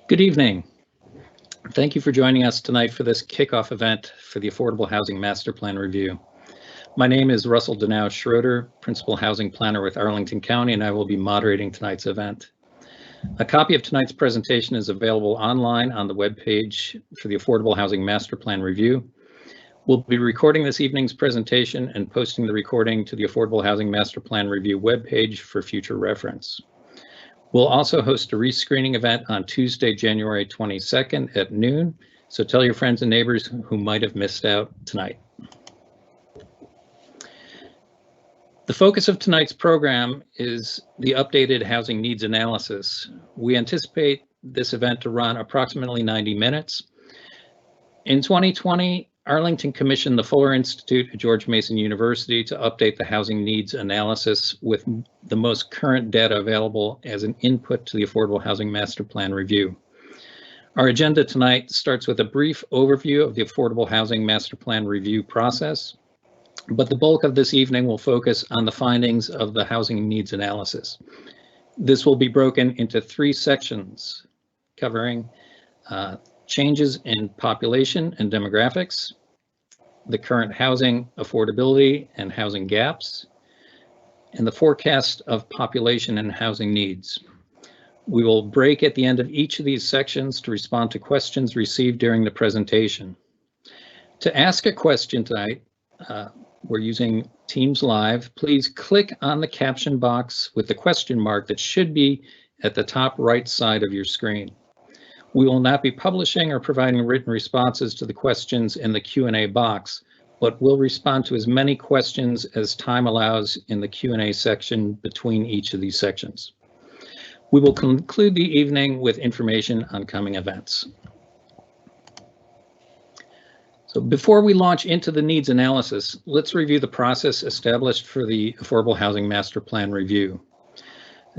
Good evening. Thank you for joining us tonight for this kickoff event for the Affordable Housing Master Plan Review. My name is Russell Danow Schroeder, Principal Housing Planner with Arlington County, and I will be moderating tonight's event. A copy of tonight's presentation is available online on the webpage for the Affordable Housing Master Plan Review. We'll be recording this evening's presentation and posting the recording to the Affordable Housing Master Plan Review webpage for future reference. We'll also host a rescreening event on Tuesday, January 22nd at noon, so tell your friends and neighbors who might have missed out tonight. The focus of tonight's program is the updated housing needs analysis. We anticipate this event to run approximately 90 minutes. In 2020, Arlington commissioned the Fuller Institute at George Mason University to update the housing needs analysis with the most current data available as an input to the Affordable Housing Master Plan Review. Our agenda tonight starts with a brief overview of the Affordable Housing Master Plan Review process, but the bulk of this evening will focus on the findings of the housing needs analysis. This will be broken into 3 sections covering changes in population and demographics, the current housing affordability and housing gaps, and the forecast of population and housing needs. We will break at the end of each of these sections to respond to questions received during the presentation. To ask a question tonight, we're using Teams Live. Please click on the caption box with the question mark that should be at the top right side of your screen. We will not be publishing or providing written responses to the questions in the Q&A box, but we'll respond to as many questions as time allows in the Q&A section between each of these sections. We will conclude the evening with information on coming events. So before we launch into the needs analysis, let's review the process established for the Affordable Housing Master Plan Review.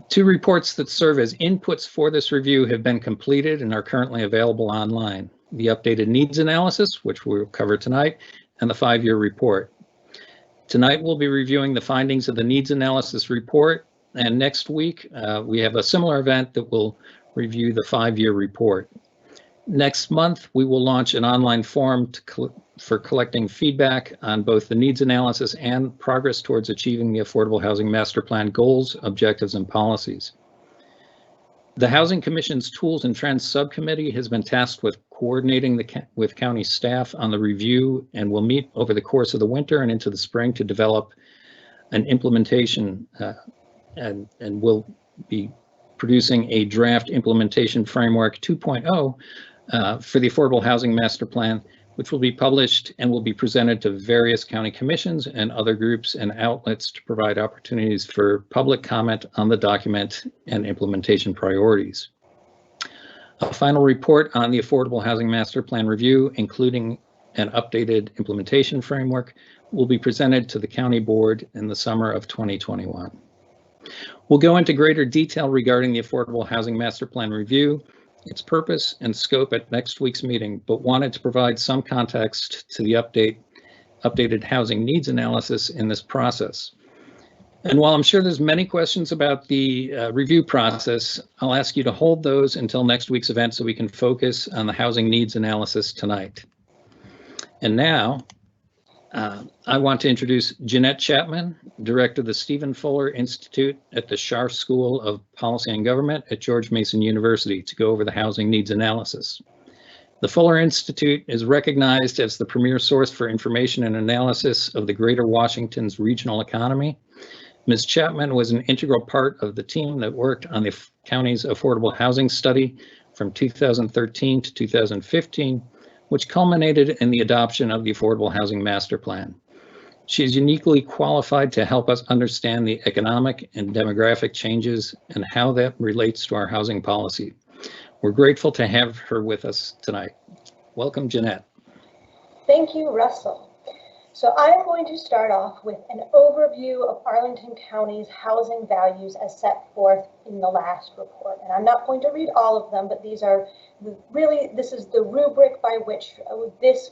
2 reports that serve as inputs for this review have been completed and are currently available online. The updated needs analysis, which we'll cover tonight, and the 5-year report. Tonight we'll be reviewing the findings of the needs analysis report, and next week we have a similar event that will review the 5-year report. Next month we will launch an online forum for collecting feedback on both the needs analysis and progress towards achieving the Affordable Housing Master Plan goals, objectives, and policies. The Housing Commission's Tools and Trends Subcommittee has been tasked with coordinating with county staff on the review, and will meet over the course of the winter and into the spring to develop an implementation, and we'll be producing a draft implementation framework 2.0 for the Affordable Housing Master Plan, which will be published and will be presented to various county commissions and other groups and outlets to provide opportunities for public comment on the document and implementation priorities. A final report on the Affordable Housing Master Plan Review, including an updated implementation framework, will be presented to the county board in the summer of 2021. We'll go into greater detail regarding the Affordable Housing Master Plan Review, its purpose and scope at next week's meeting, but wanted to provide some context to the updated housing needs analysis in this process. And while I'm sure there's many questions about the review process, I'll ask you to hold those until next week's event so we can focus on the housing needs analysis tonight. And now, I want to introduce Jeanette Chapman, Director of the Stephen Fuller Institute at the Scharf School of Policy and Government at George Mason University, to go over the housing needs analysis. The Fuller Institute is recognized as the premier source for information and analysis of the Greater Washington's regional economy. Ms. Chapman was an integral part of the team that worked on the county's affordable housing study from 2013 to 2015, which culminated in the adoption of the Affordable Housing Master Plan. She is uniquely qualified to help us understand the economic and demographic changes and how that relates to our housing policy. We're grateful to have her with us tonight. Welcome, Jeanette. Thank you, Russell. So I am going to start off with an overview of Arlington County's housing values as set forth in the last report. And I'm not going to read all of them, but these are this is the rubric by which this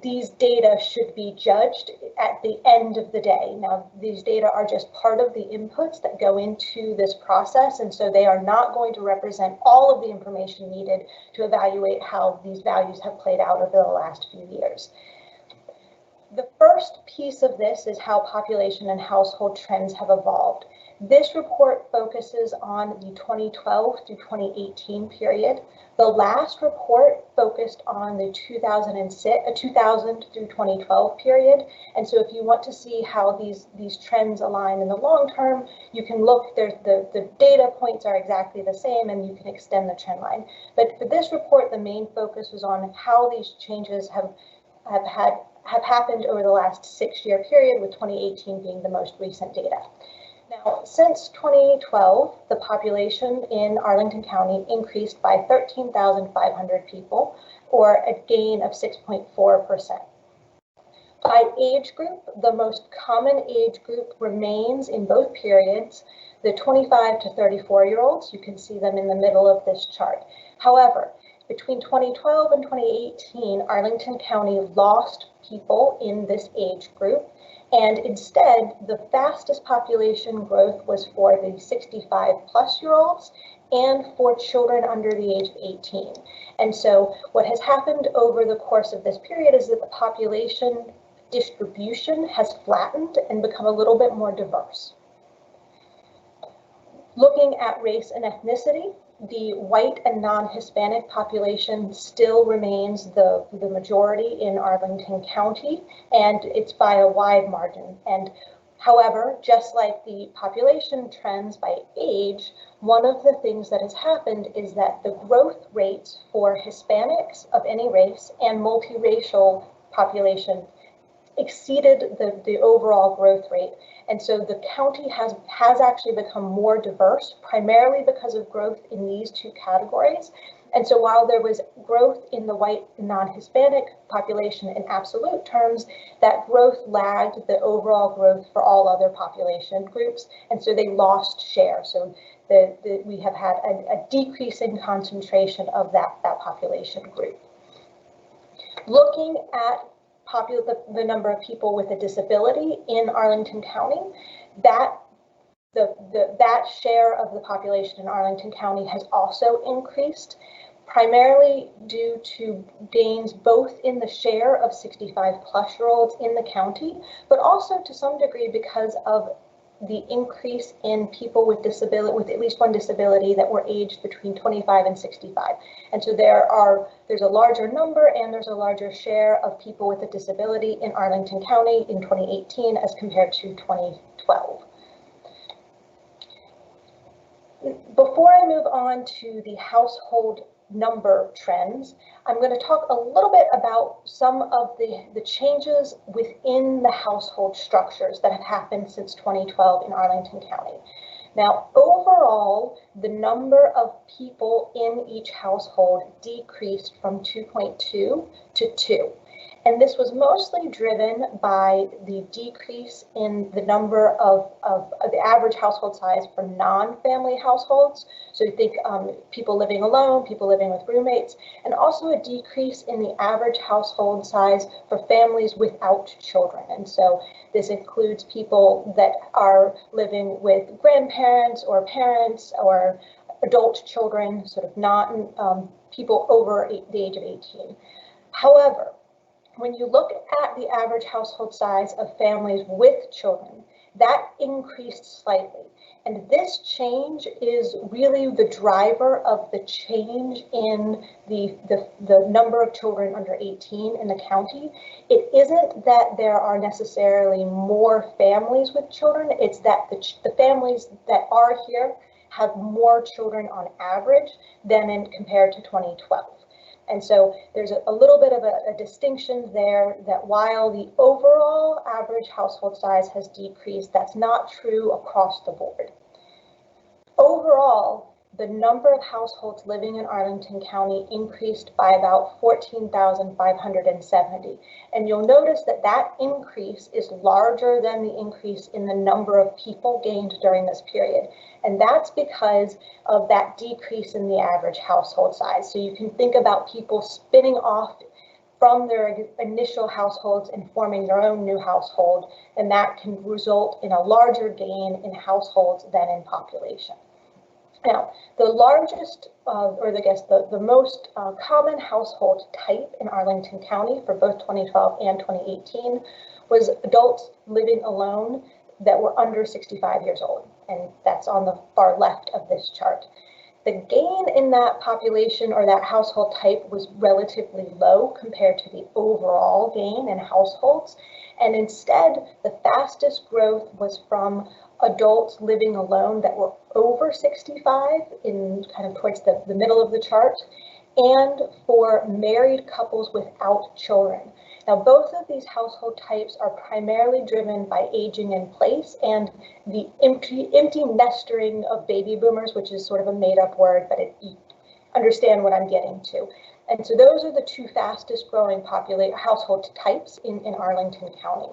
these data should be judged at the end of the day. Now, these data are just part of the inputs that go into this process, and so they are not going to represent all of the information needed to evaluate how these values have played out over the last few years. The first piece of this is how population and household trends have evolved. This report focuses on the 2012 through 2018 period. The last report focused on the 2000 through 2012 period. And so if you want to see how these trends align in the long term, you can look, the data points are exactly the same and you can extend the trend line. But for this report, the main focus was on how these changes have happened over the last 6-year period, with 2018 being the most recent data. Now, since 2012, the population in Arlington County increased by 13,500 people, or a gain of 6.4%. By age group, the most common age group remains in both periods, the 25 to 34-year-olds. You can see them in the middle of this chart. However, between 2012 and 2018, Arlington County lost people in this age group, and instead, the fastest population growth was for the 65-plus-year-olds and for children under the age of 18. And so what has happened over the course of this period is that the population distribution has flattened and become a little bit more diverse. Looking at race and ethnicity, the white and non-Hispanic population still remains the majority in Arlington County, and it's by a wide margin. And however, just like the population trends by age, one of the things that has happened is that the growth rates for Hispanics of any race and multiracial population exceeded the overall growth rate. And so the county has actually become more diverse, primarily because of growth in these two categories. And so while there was growth in the white non-Hispanic population in absolute terms, that growth lagged the overall growth for all other population groups. And so they lost share. So we have had a decreasing concentration of that population group. Looking at the number of people with a disability in Arlington County, that share of the population in Arlington County has also increased, primarily due to gains both in the share of 65-plus-year-olds in the county, but also to some degree because of the increase in people with at least one disability that were aged between 25 and 65. And so there's a larger number and there's a larger share of people with a disability in Arlington County in 2018 as compared to 2012. Before I move on to the household number trends, I'm going to talk a little bit about some of the changes within the household structures that have happened since 2012 in Arlington County. Now, overall, the number of people in each household decreased from 2.2 to 2. And this was mostly driven by the decrease in the number of the average household size for non-family households. So you think people living alone, people living with roommates, and also a decrease in the average household size for families without children. And so this includes people that are living with grandparents or parents or adult children, sort of not people over the age of 18. However, when you look at the average household size of families with children, that increased slightly. And this change is really the driver of the change in the number of children under 18 in the county. It isn't that there are necessarily more families with children, it's that the families that are here have more children on average than compared to 2012. And so there's a little bit of a distinction there that while the overall average household size has decreased, that's not true across the board. Overall, the number of households living in Arlington County increased by about 14,570. And you'll notice that that increase is larger than the increase in the number of people gained during this period. And that's because of that decrease in the average household size. So you can think about people spinning off from their initial households and forming their own new household, then that can result in a larger gain in households than in population. Now, the largest, the most common household type in Arlington County for both 2012 and 2018 was adults living alone that were under 65 years old, and that's on the far left of this chart. The gain in that population or that household type was relatively low compared to the overall gain in households, and instead the fastest growth was from adults living alone that were over 65 in kind of towards the middle of the chart, and for married couples without children. Now, both of these household types are primarily driven by aging in place and the empty nestering of baby boomers, which is sort of a made-up word, but you understand what I'm getting to. And so those are the two fastest growing household types in Arlington County.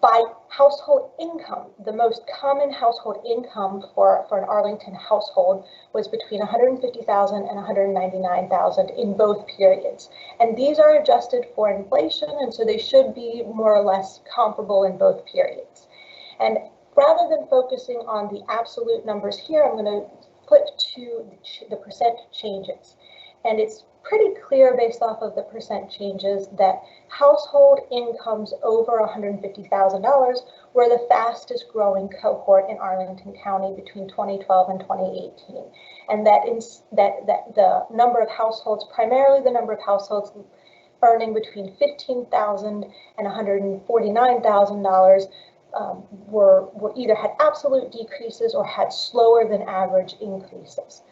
By household income, the most common household income for an Arlington household was between $150,000 and $199,000 in both periods. And these are adjusted for inflation, and so they should be more or less comparable in both periods. And rather than focusing on the absolute numbers here, I'm going to flip to the percent changes. And it's pretty clear based off of the percent changes that household incomes over $150,000 were the fastest growing cohort in Arlington County between 2012 and 2018. And that the number of households, primarily the number of households earning between $15,000 and $149,000 were either had absolute decreases or had slower than average increases.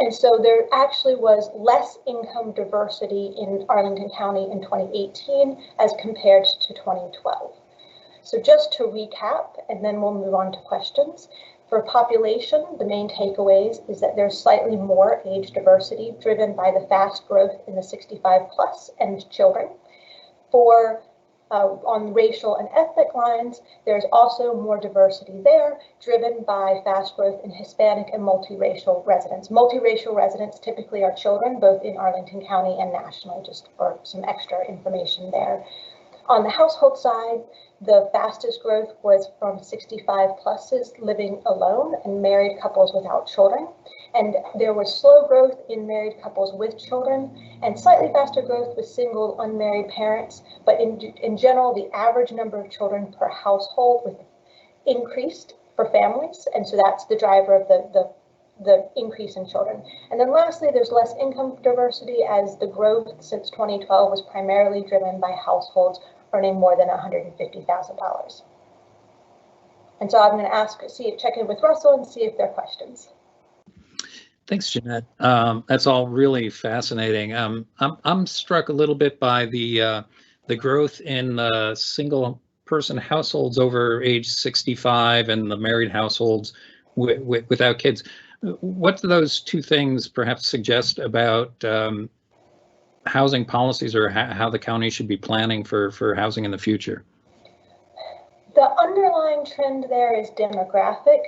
And so there actually was less income diversity in Arlington County in 2018 as compared to 2012. So just to recap, and then we'll move on to questions. For population, the main takeaways is that there's slightly more age diversity driven by the fast growth in the 65 plus and children. For on racial and ethnic lines, there's also more diversity there, driven by fast growth in Hispanic and multiracial residents. Multiracial residents typically are children, both in Arlington County and nationally, just for some extra information there. On the household side, the fastest growth was from 65 pluses living alone and married couples without children. And there was slow growth in married couples with children and slightly faster growth with single unmarried parents. But in general, the average number of children per household increased for families. And so that's the driver of the increase in children. And then lastly, there's less income diversity as the growth since 2012 was primarily driven by households earning more than $150,000. And so I'm going to check in with Russell and see if there are questions. Thanks, Jeanette. That's all really fascinating. I'm struck a little bit by the growth in single-person households over age 65 and the married households without kids. What do those two things perhaps suggest about housing policies or how the county should be planning for housing in the future? The underlying trend there is demographic.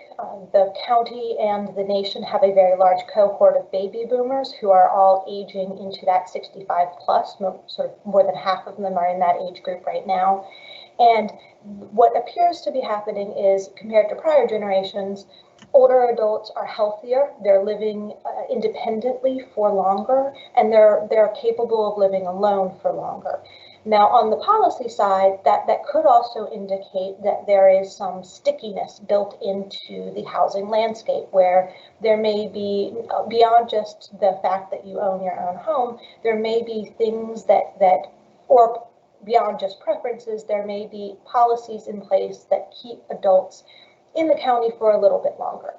The county and the nation have a very large cohort of baby boomers who are all aging into that 65 plus, sort of more than half of them are in that age group right now. And what appears to be happening is, compared to prior generations, older adults are healthier, they're living independently for longer, and they're capable of living alone for longer. Now, on the policy side, that could also indicate that there is some stickiness built into the housing landscape, where there may be, beyond just the fact that you own your own home, there may be things or beyond just preferences, there may be policies in place that keep adults in the county for a little bit longer.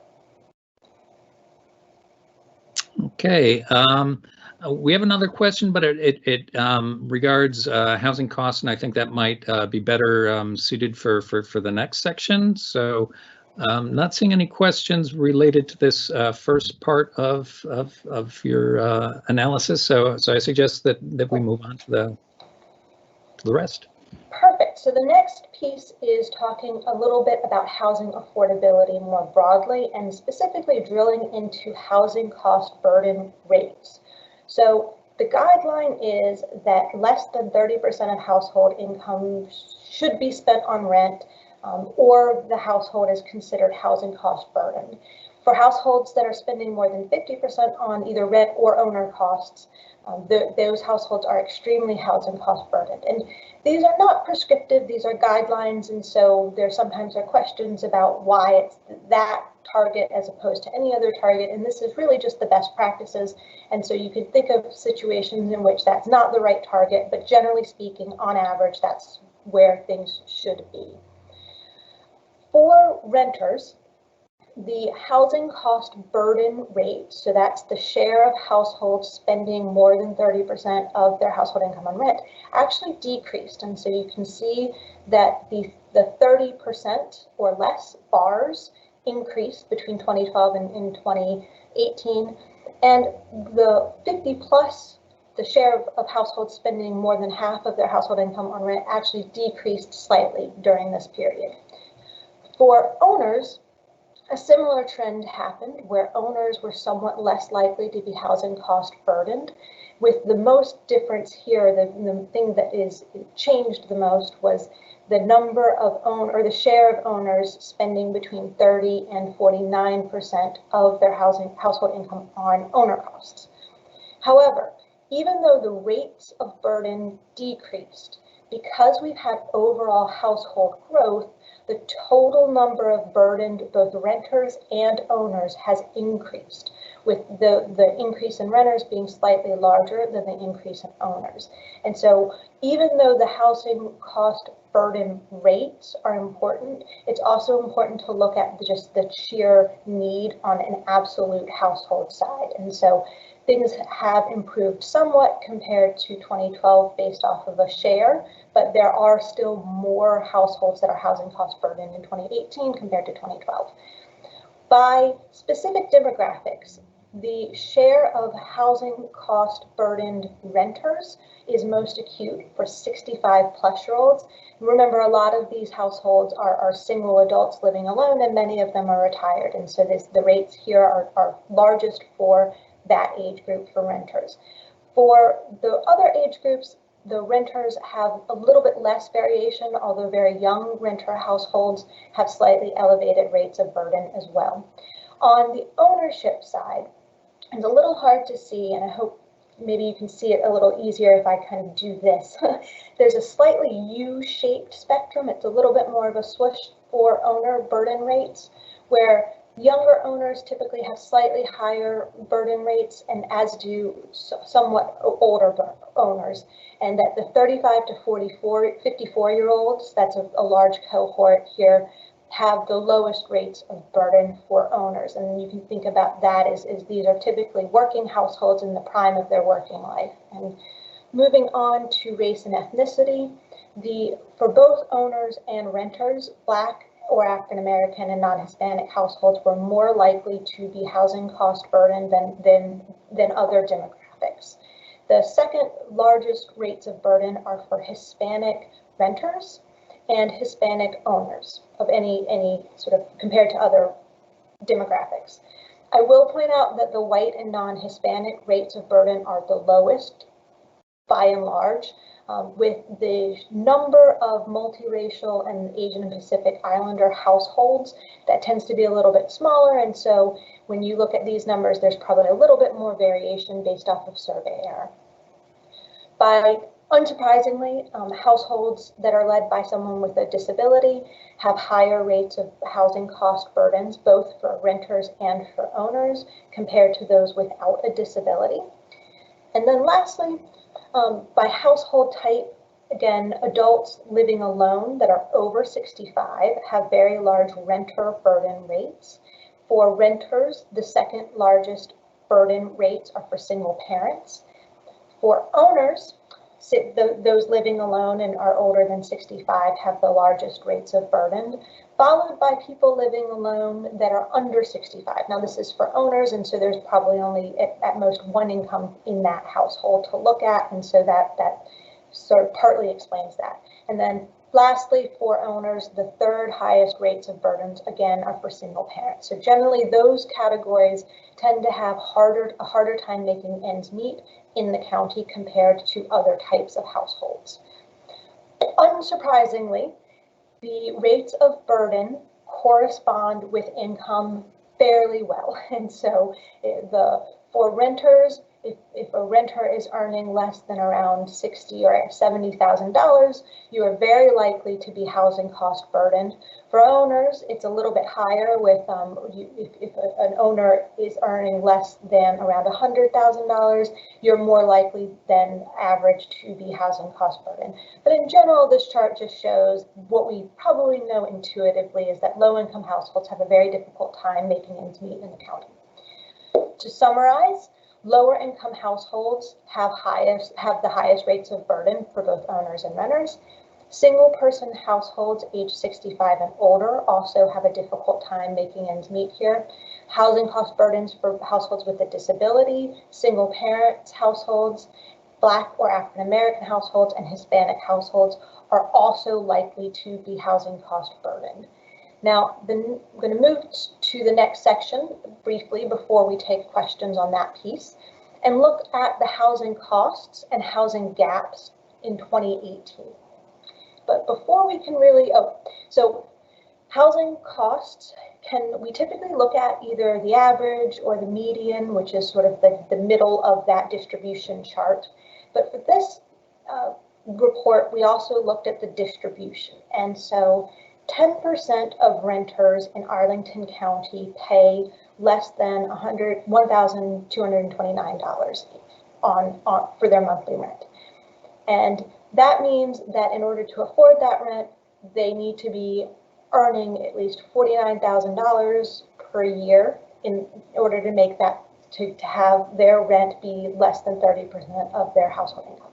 Okay. We have another question, but it regards housing costs, and I think that might be better suited for the next section. So not seeing any questions related to this first part of your analysis. So I suggest that we move on to the rest. Perfect. So the next piece is talking a little bit about housing affordability more broadly, and specifically drilling into housing cost burden rates. So The guideline is that less than 30% of household income should be spent on rent, or the household is considered housing cost burden. For households that are spending more than 50% on either rent or owner costs, those households are extremely housing cost burdened. And these are not prescriptive, these are guidelines, and so there sometimes are questions about why it's that target as opposed to any other target, and this is really just the best practices. And so you can think of situations in which that's not the right target, but generally speaking, on average, that's where things should be. For renters, the housing cost burden rate, so that's the share of households spending more than 30% of their household income on rent, actually decreased. And so you can see that the 30% or less bars increased between 2012 and 2018. And the 50 plus, the share of households spending more than half of their household income on rent, actually decreased slightly during this period. For owners, a similar trend happened where owners were somewhat less likely to be housing cost burdened, with the most difference here, the thing that is changed the most was the number of the share of owners spending between 30 and 49% of their household income on owner costs. However, even though the rates of burden decreased, because we've had overall household growth, the total number of burdened both renters and owners has increased, with the increase in renters being slightly larger than the increase in owners. And so even though the housing cost burden rates are important, it's also important to look at just the sheer need on an absolute household side. And so things have improved somewhat compared to 2012 based off of a share, but there are still more households that are housing cost burden in 2018 compared to 2012. By specific demographics, the share of housing cost burdened renters is most acute for 65 plus year olds. Remember, a lot of these households are single adults living alone, and many of them are retired. And so the rates here are largest for that age group for renters. For the other age groups, the renters have a little bit less variation, although very young renter households have slightly elevated rates of burden as well. On the ownership side, it's a little hard to see, and I hope maybe you can see it a little easier if I kind of do this. There's a slightly U-shaped spectrum. It's a little bit more of a swoosh for owner burden rates, where younger owners typically have slightly higher burden rates, and as do somewhat older owners. And that the 35 to 54-year-olds, that's a large cohort here, have the lowest rates of burden for owners. And you can think about that as these are typically working households in the prime of their working life. And moving on to race and ethnicity, for both owners and renters, Black or African American and non-Hispanic households were more likely to be housing cost burden than other demographics. The second largest rates of burden are for Hispanic renters and Hispanic owners of any sort of compared to other demographics. I will point out that the white and non-Hispanic rates of burden are the lowest by and large, with the number of multiracial and Asian and Pacific Islander households that tends to be a little bit smaller. And so when you look at these numbers, there's probably a little bit more variation based off of survey error. Unsurprisingly, households that are led by someone with a disability have higher rates of housing cost burdens, both for renters and for owners, compared to those without a disability. And then lastly, by household type, again, adults living alone that are over 65 have very large renter burden rates. For renters, the second largest burden rates are for single parents. For owners, those living alone and are older than 65 have the largest rates of burden, followed by people living alone that are under 65. Now this is for owners, and so there's probably only at most one income in that household to look at, and so that sort of partly explains that. And then Lastly, for owners, the third highest rates of burdens, again, are for single parents. So generally, those categories tend to have a harder time making ends meet in the county compared to other types of households. Unsurprisingly, the rates of burden correspond with income fairly well. And so for renters, if a renter is earning less than around $60,000 or $70,000, you are very likely to be housing cost burdened. For owners, it's a little bit higher with if an owner is earning less than around $100,000, you're more likely than average to be housing cost burdened. But in general, this chart just shows what we probably know intuitively is that low-income households have a very difficult time making ends meet in the county. To summarize, lower income households have the highest rates of burden for both owners and renters. Single person households age 65 and older also have a difficult time making ends meet here. Housing cost burdens for households with a disability, single parent households, Black or African American households, and Hispanic households are also likely to be housing cost burdened. Now, I'm going to move to the next section briefly before we take questions on that piece and look at the housing costs and housing gaps in 2018. But before we can really, so housing costs, we typically look at either the average or the median, which is sort of the middle of that distribution chart. But for this report, we also looked at the distribution. And so 10% of renters in Arlington County pay less than $1,229 for their monthly rent. And that means that in order to afford that rent, they need to be earning at least $49,000 per year in order to make that, to have their rent be less than 30% of their household income.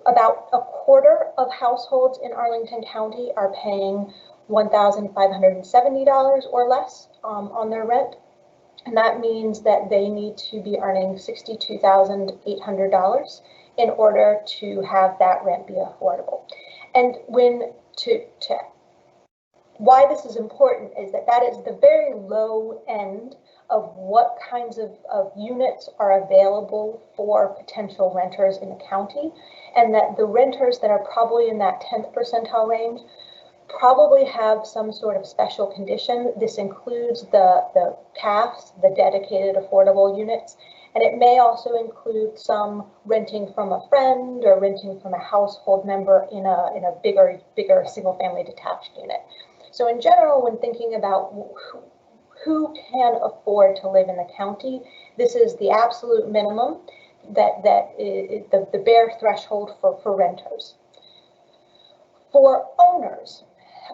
About a quarter of households in Arlington County are paying $1,570 or less on their rent. And that means that they need to be earning $62,800 in order to have that rent be affordable. And why this is important is that is the very low end of what kinds of units are available for potential renters in the county, and that the renters that are probably in that 10th percentile range probably have some sort of special condition. This includes the CAFs, the dedicated affordable units, and it may also include some renting from a friend or renting from a household member in a bigger single family detached unit. So in general, when thinking about who can afford to live in the county, this is the absolute minimum that is the bare threshold for renters. For owners,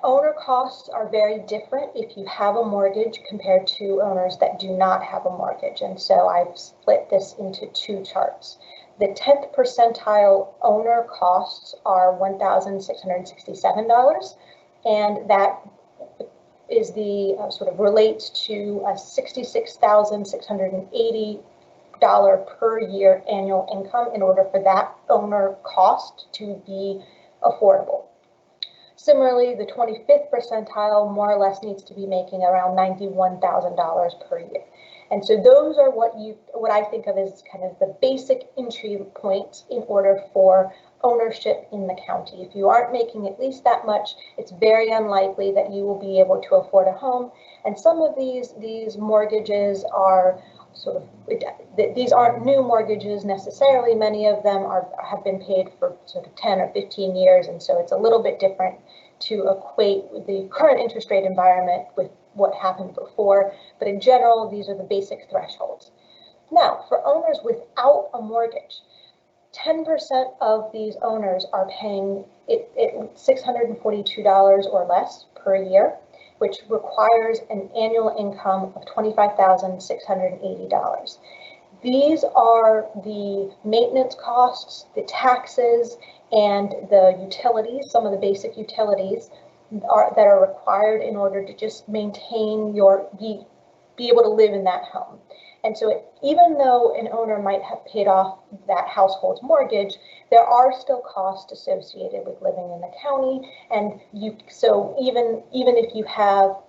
owner costs are very different if you have a mortgage compared to owners that do not have a mortgage. And so I've split this into two charts. The 10th percentile owner costs are $1,667, and that is the sort of relates to a $66,680 per year annual income in order for that owner cost to be affordable. Similarly, the 25th percentile more or less needs to be making around $91,000 per year. And so those are what I think of as kind of the basic entry points in order for ownership in the county. If you aren't making at least that much, it's very unlikely that you will be able to afford a home. And some of these mortgages are sort of, these aren't new mortgages necessarily. Many of them have been paid for sort of 10 or 15 years. And so it's a little bit different to equate the current interest rate environment with what happened before. But in general, these are the basic thresholds. Now, for owners without a mortgage, 10% of these owners are paying $642 or less per year, which requires an annual income of $25,680. These are the maintenance costs, the taxes, and the utilities, some of the basic utilities that are required in order to just maintain be able to live in that home. And so even though an owner might have paid off that household's mortgage, there are still costs associated with living in the county. And so even if you have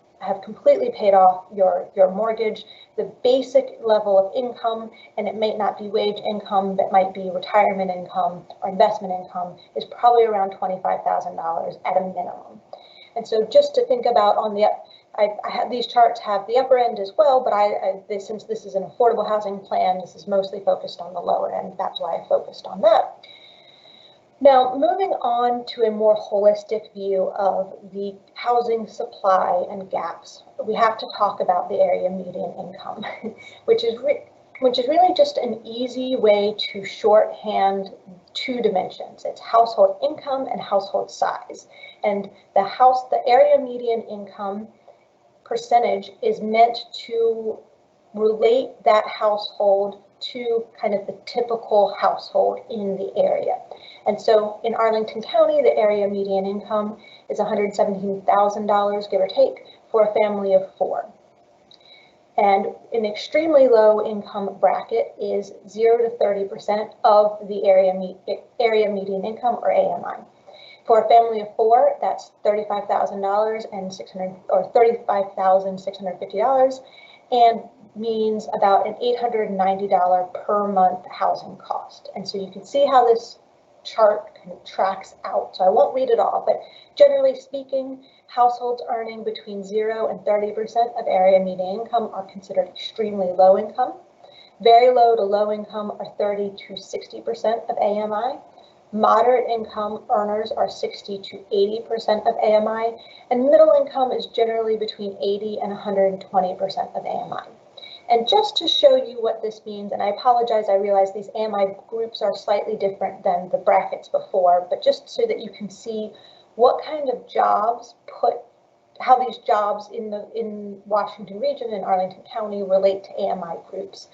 completely paid off your mortgage, the basic level of income, and it may not be wage income, but might be retirement income or investment income, is probably around $25,000 at a minimum. And so just to think about on the, I have these charts have the upper end as well, but since this is an affordable housing plan, this is mostly focused on the lower end. That's why I focused on that. Now, moving on to a more holistic view of the housing supply and gaps, we have to talk about the area median income, which is really just an easy way to shorthand two dimensions. It's household income and household size. And the area median income percentage is meant to relate that household to kind of the typical household in the area. And so in Arlington County, the area median income is $117,000, give or take, for a family of 4. And an extremely low income bracket is 0 to 30% of the area median income, or AMI. For a family of 4, that's $35,000 and $35,650, and means about an $890 per month housing cost. And so you can see how this chart kind of tracks out. So I won't read it all, but generally speaking, households earning between 0 and 30% of area median income are considered extremely low income. Very low to low income are 30 to 60% of AMI. Moderate income earners are 60 to 80% of AMI, and middle income is generally between 80 and 120% of AMI. And just to show you what this means, and I apologize, I realize these AMI groups are slightly different than the brackets before, but just so that you can see what kind of jobs how these jobs in Washington Region and Arlington County relate to AMI groups.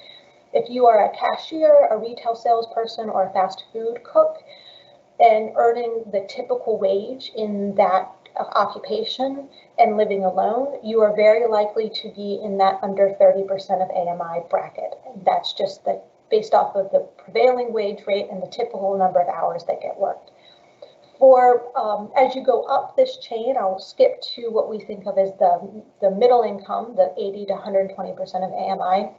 If you are a cashier, a retail salesperson, or a fast food cook, and earning the typical wage in that occupation and living alone, you are very likely to be in that under 30% of AMI bracket. And that's just based off of the prevailing wage rate and the typical number of hours that get worked. As you go up this chain, I'll skip to what we think of as the middle income, the 80 to 120% of AMI.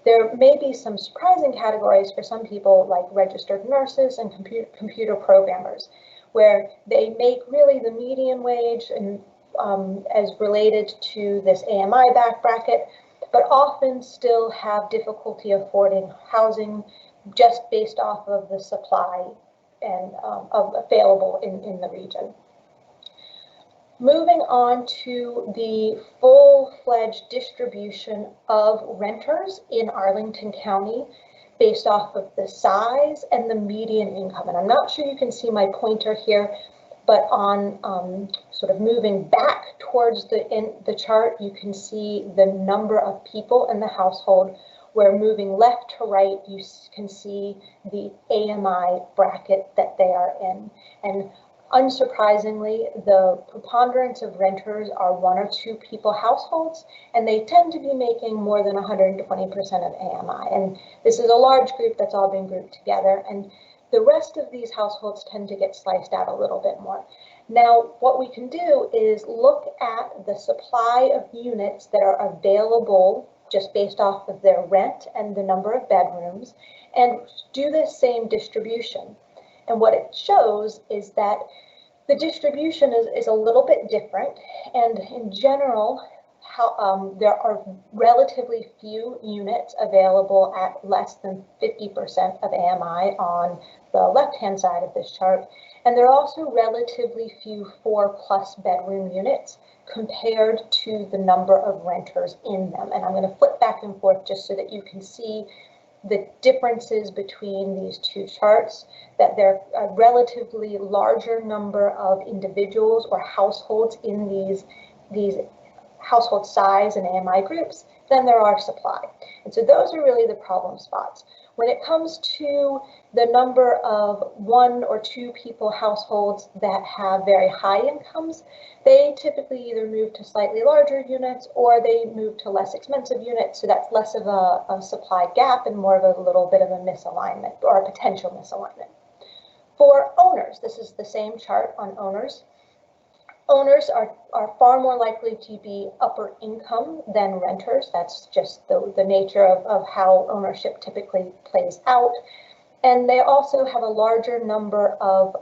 There may be some surprising categories for some people, like registered nurses and computer programmers, where they make really the median wage and as related to this AMI back bracket, but often still have difficulty affording housing just based off of the supply and available in the region. Moving on to the full-fledged distribution of renters in Arlington County based off of the size and the median income. And I'm not sure you can see my pointer here, but on sort of moving back towards the chart, you can see the number of people in the household, where moving left to right, you can see the AMI bracket that they are in. And unsurprisingly, the preponderance of renters are 1 or 2 people households, and they tend to be making more than 120% of AMI. And this is a large group that's all been grouped together, and the rest of these households tend to get sliced out a little bit more. Now, what we can do is look at the supply of units that are available just based off of their rent and the number of bedrooms, and do this same distribution. And what it shows is that the distribution is a little bit different, and in general, there are relatively few units available at less than 50% of AMI on the left-hand side of this chart, and there are also relatively few 4+ bedroom units compared to the number of renters in them. And I'm going to flip back and forth just so that you can see the differences between these two charts, that there are a relatively larger number of individuals or households in these household size and AMI groups than there are supply. And so those are really the problem spots. When it comes to the number of 1 or 2 people households that have very high incomes, they typically either move to slightly larger units or they move to less expensive units. So that's less of a supply gap and more of a little bit of a misalignment or a potential misalignment. For owners, this is the same chart on owners. Owners are far more likely to be upper income than renters. That's just the nature of how ownership typically plays out. And they also have a larger number of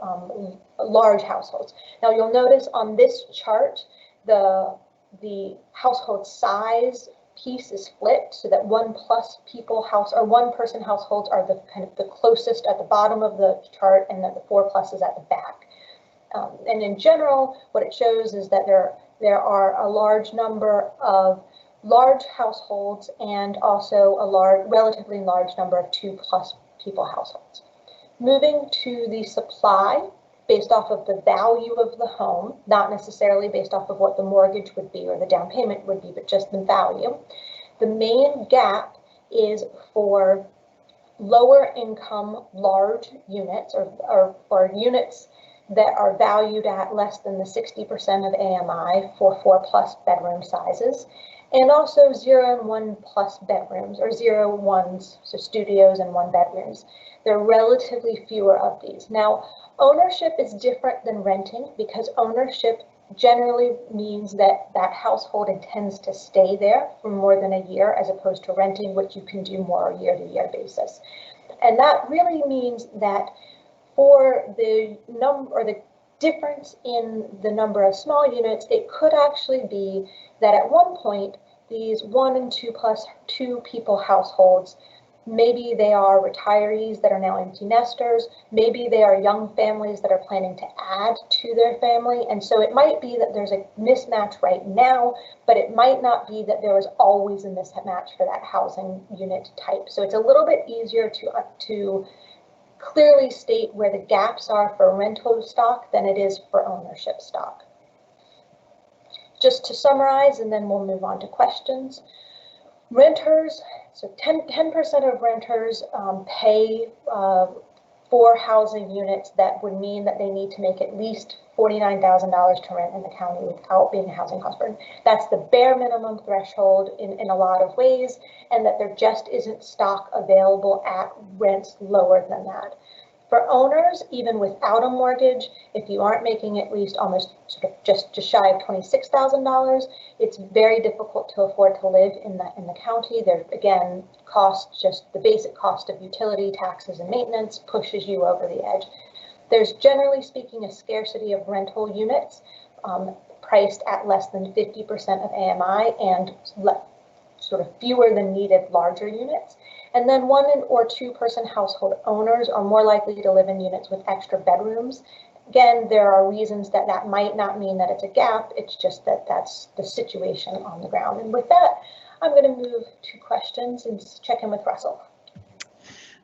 large households. Now you'll notice on this chart, the household size piece is flipped so that 1+ people house or 1 person households are the kind of the closest at the bottom of the chart, and then the 4+ is at the back. And in general, what it shows is that there are a large number of large households and also a relatively large number of 2+ people households. Moving to the supply based off of the value of the home, not necessarily based off of what the mortgage would be or the down payment would be, but just the value. The main gap is for lower income large units or units that are valued at less than the 60% of AMI for 4+ bedroom sizes, and also 0 and 1+ bedrooms, or 0 1s, so studios and 1 bedrooms. There are relatively fewer of these. Now, ownership is different than renting because ownership generally means that that household intends to stay there for more than a year, as opposed to renting, which you can do more on a year-to-year basis. And that really means that for the number or the difference in the number of small units, it could actually be that at one point, these 1 and 2+ people households, maybe they are retirees that are now empty nesters, maybe they are young families that are planning to add to their family. And so it might be that there's a mismatch right now, but it might not be that there was always a mismatch for that housing unit type. So it's a little bit easier to clearly state where the gaps are for rental stock than it is for ownership stock. Just to summarize, and then we'll move on to questions. Renters, so 10% of renters pay for housing units that would mean that they need to make at least $49,000 to rent in the county without being a housing cost burden. That's the bare minimum threshold in a lot of ways, and that there just isn't stock available at rents lower than that. For owners, even without a mortgage, if you aren't making at least almost sort of just shy of $26,000, it's very difficult to afford to live in the county. There, again, costs, just the basic cost of utility, taxes, and maintenance pushes you over the edge. There's, generally speaking, a scarcity of rental units priced at less than 50% of AMI and sort of fewer than needed larger units. And then 1 or 2 person household owners are more likely to live in units with extra bedrooms. Again, there are reasons that might not mean that it's a gap. It's just that that's the situation on the ground. And with that, I'm going to move to questions and check in with Russell.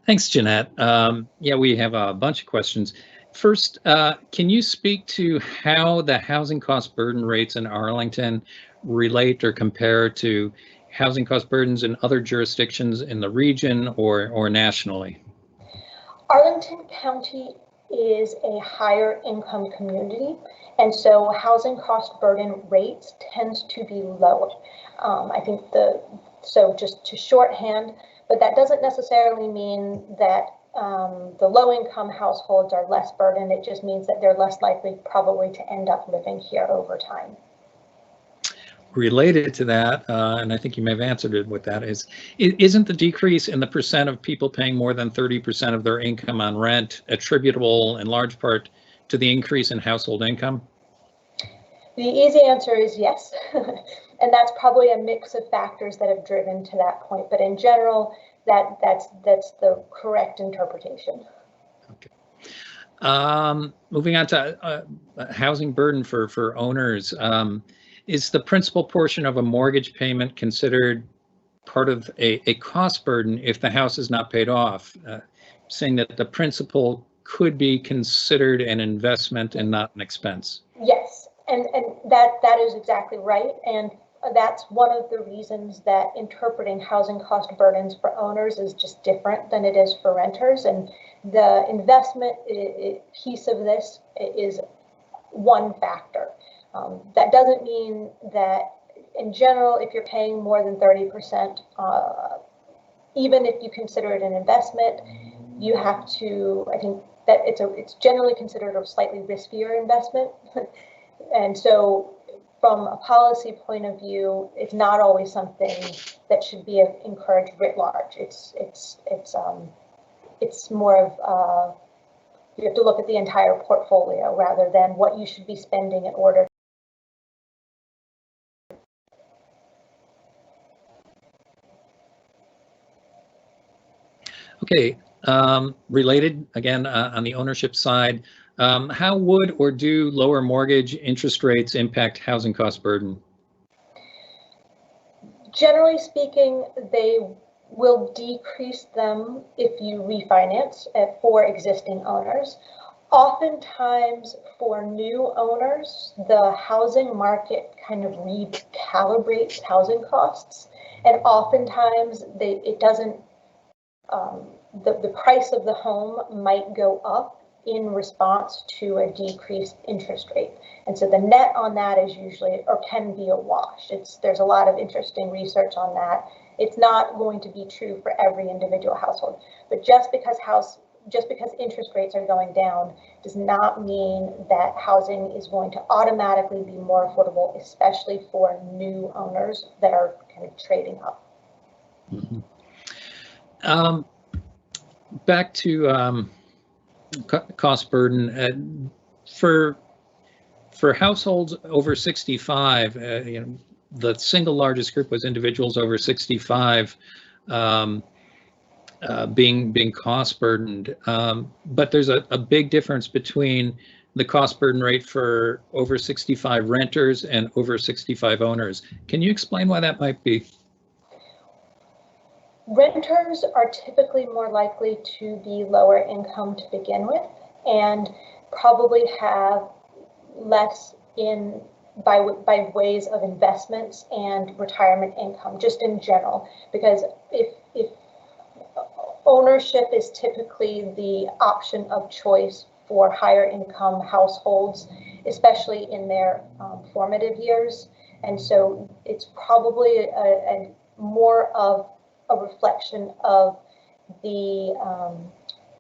Thanks, Jeanette. Yeah, we have a bunch of questions. First, can you speak to how the housing cost burden rates in Arlington relate or compare to housing cost burdens in other jurisdictions in the region or nationally? Arlington County is a higher income community, and so housing cost burden rates tend to be lower. I think so just to shorthand, but that doesn't necessarily mean that the low-income households are less burdened. It just means that they're less likely probably to end up living here over time. Related to that, and I think you may have answered it with that, isn't the decrease in the percent of people paying more than 30% of their income on rent attributable in large part to the increase in household income? The easy answer is yes. And that's probably a mix of factors that have driven to that point. But in general, that's the correct interpretation. Okay. Moving on to housing burden for owners. Is the principal portion of a mortgage payment considered part of a cost burden if the house is not paid off? Saying that the principal could be considered an investment and not an expense. Yes, and that is exactly right. And that's one of the reasons that interpreting housing cost burdens for owners is just different than it is for renters. And the investment piece of this is one factor. That doesn't mean that in general, if you're paying more than 30%, even if you consider it an investment, you have to, I think that it's generally considered a slightly riskier investment. And so from a policy point of view, it's not always something that should be encouraged writ large. It's more of you have to look at the entire portfolio rather than what you should be spending in order. Okay, related again on the ownership side, how would or do lower mortgage interest rates impact housing cost burden? Generally speaking, they will decrease them if you refinance for existing owners. Oftentimes for new owners, the housing market kind of recalibrates housing costs, and oftentimes it doesn't, the price of the home might go up in response to a decreased interest rate. And so the net on that is usually, or can be, a wash. There's a lot of interesting research on that. It's not going to be true for every individual household, but just because interest rates are going down does not mean that housing is going to automatically be more affordable, especially for new owners that are kind of trading up. Mm-hmm. Back to cost burden for households over 65. The single largest group was individuals over 65 being cost burdened. But there's a big difference between the cost burden rate for over 65 renters and over 65 owners. Can you explain why that might be? Renters are typically more likely to be lower income to begin with and probably have less by ways of investments and retirement income, just in general, because if ownership is typically the option of choice for higher income households, especially in their formative years. And so it's probably a more of a reflection of the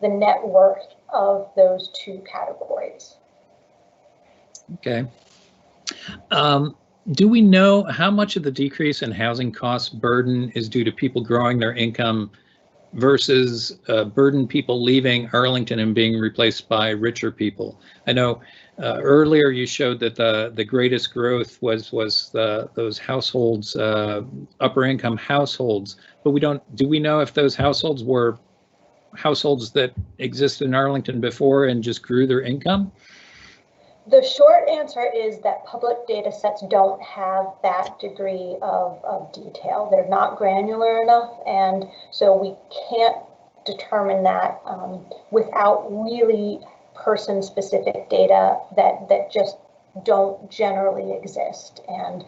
net worth of those two categories. Okay. Do we know how much of the decrease in housing cost burden is due to people growing their income versus burden people leaving Arlington and being replaced by richer people? I know earlier you showed that the greatest growth was those households, upper income households, but do we know if those households were households that existed in Arlington before and just grew their income? The short answer is that public data sets don't have that degree of detail. They're not granular enough, and so we can't determine that without really person-specific data that just don't generally exist. And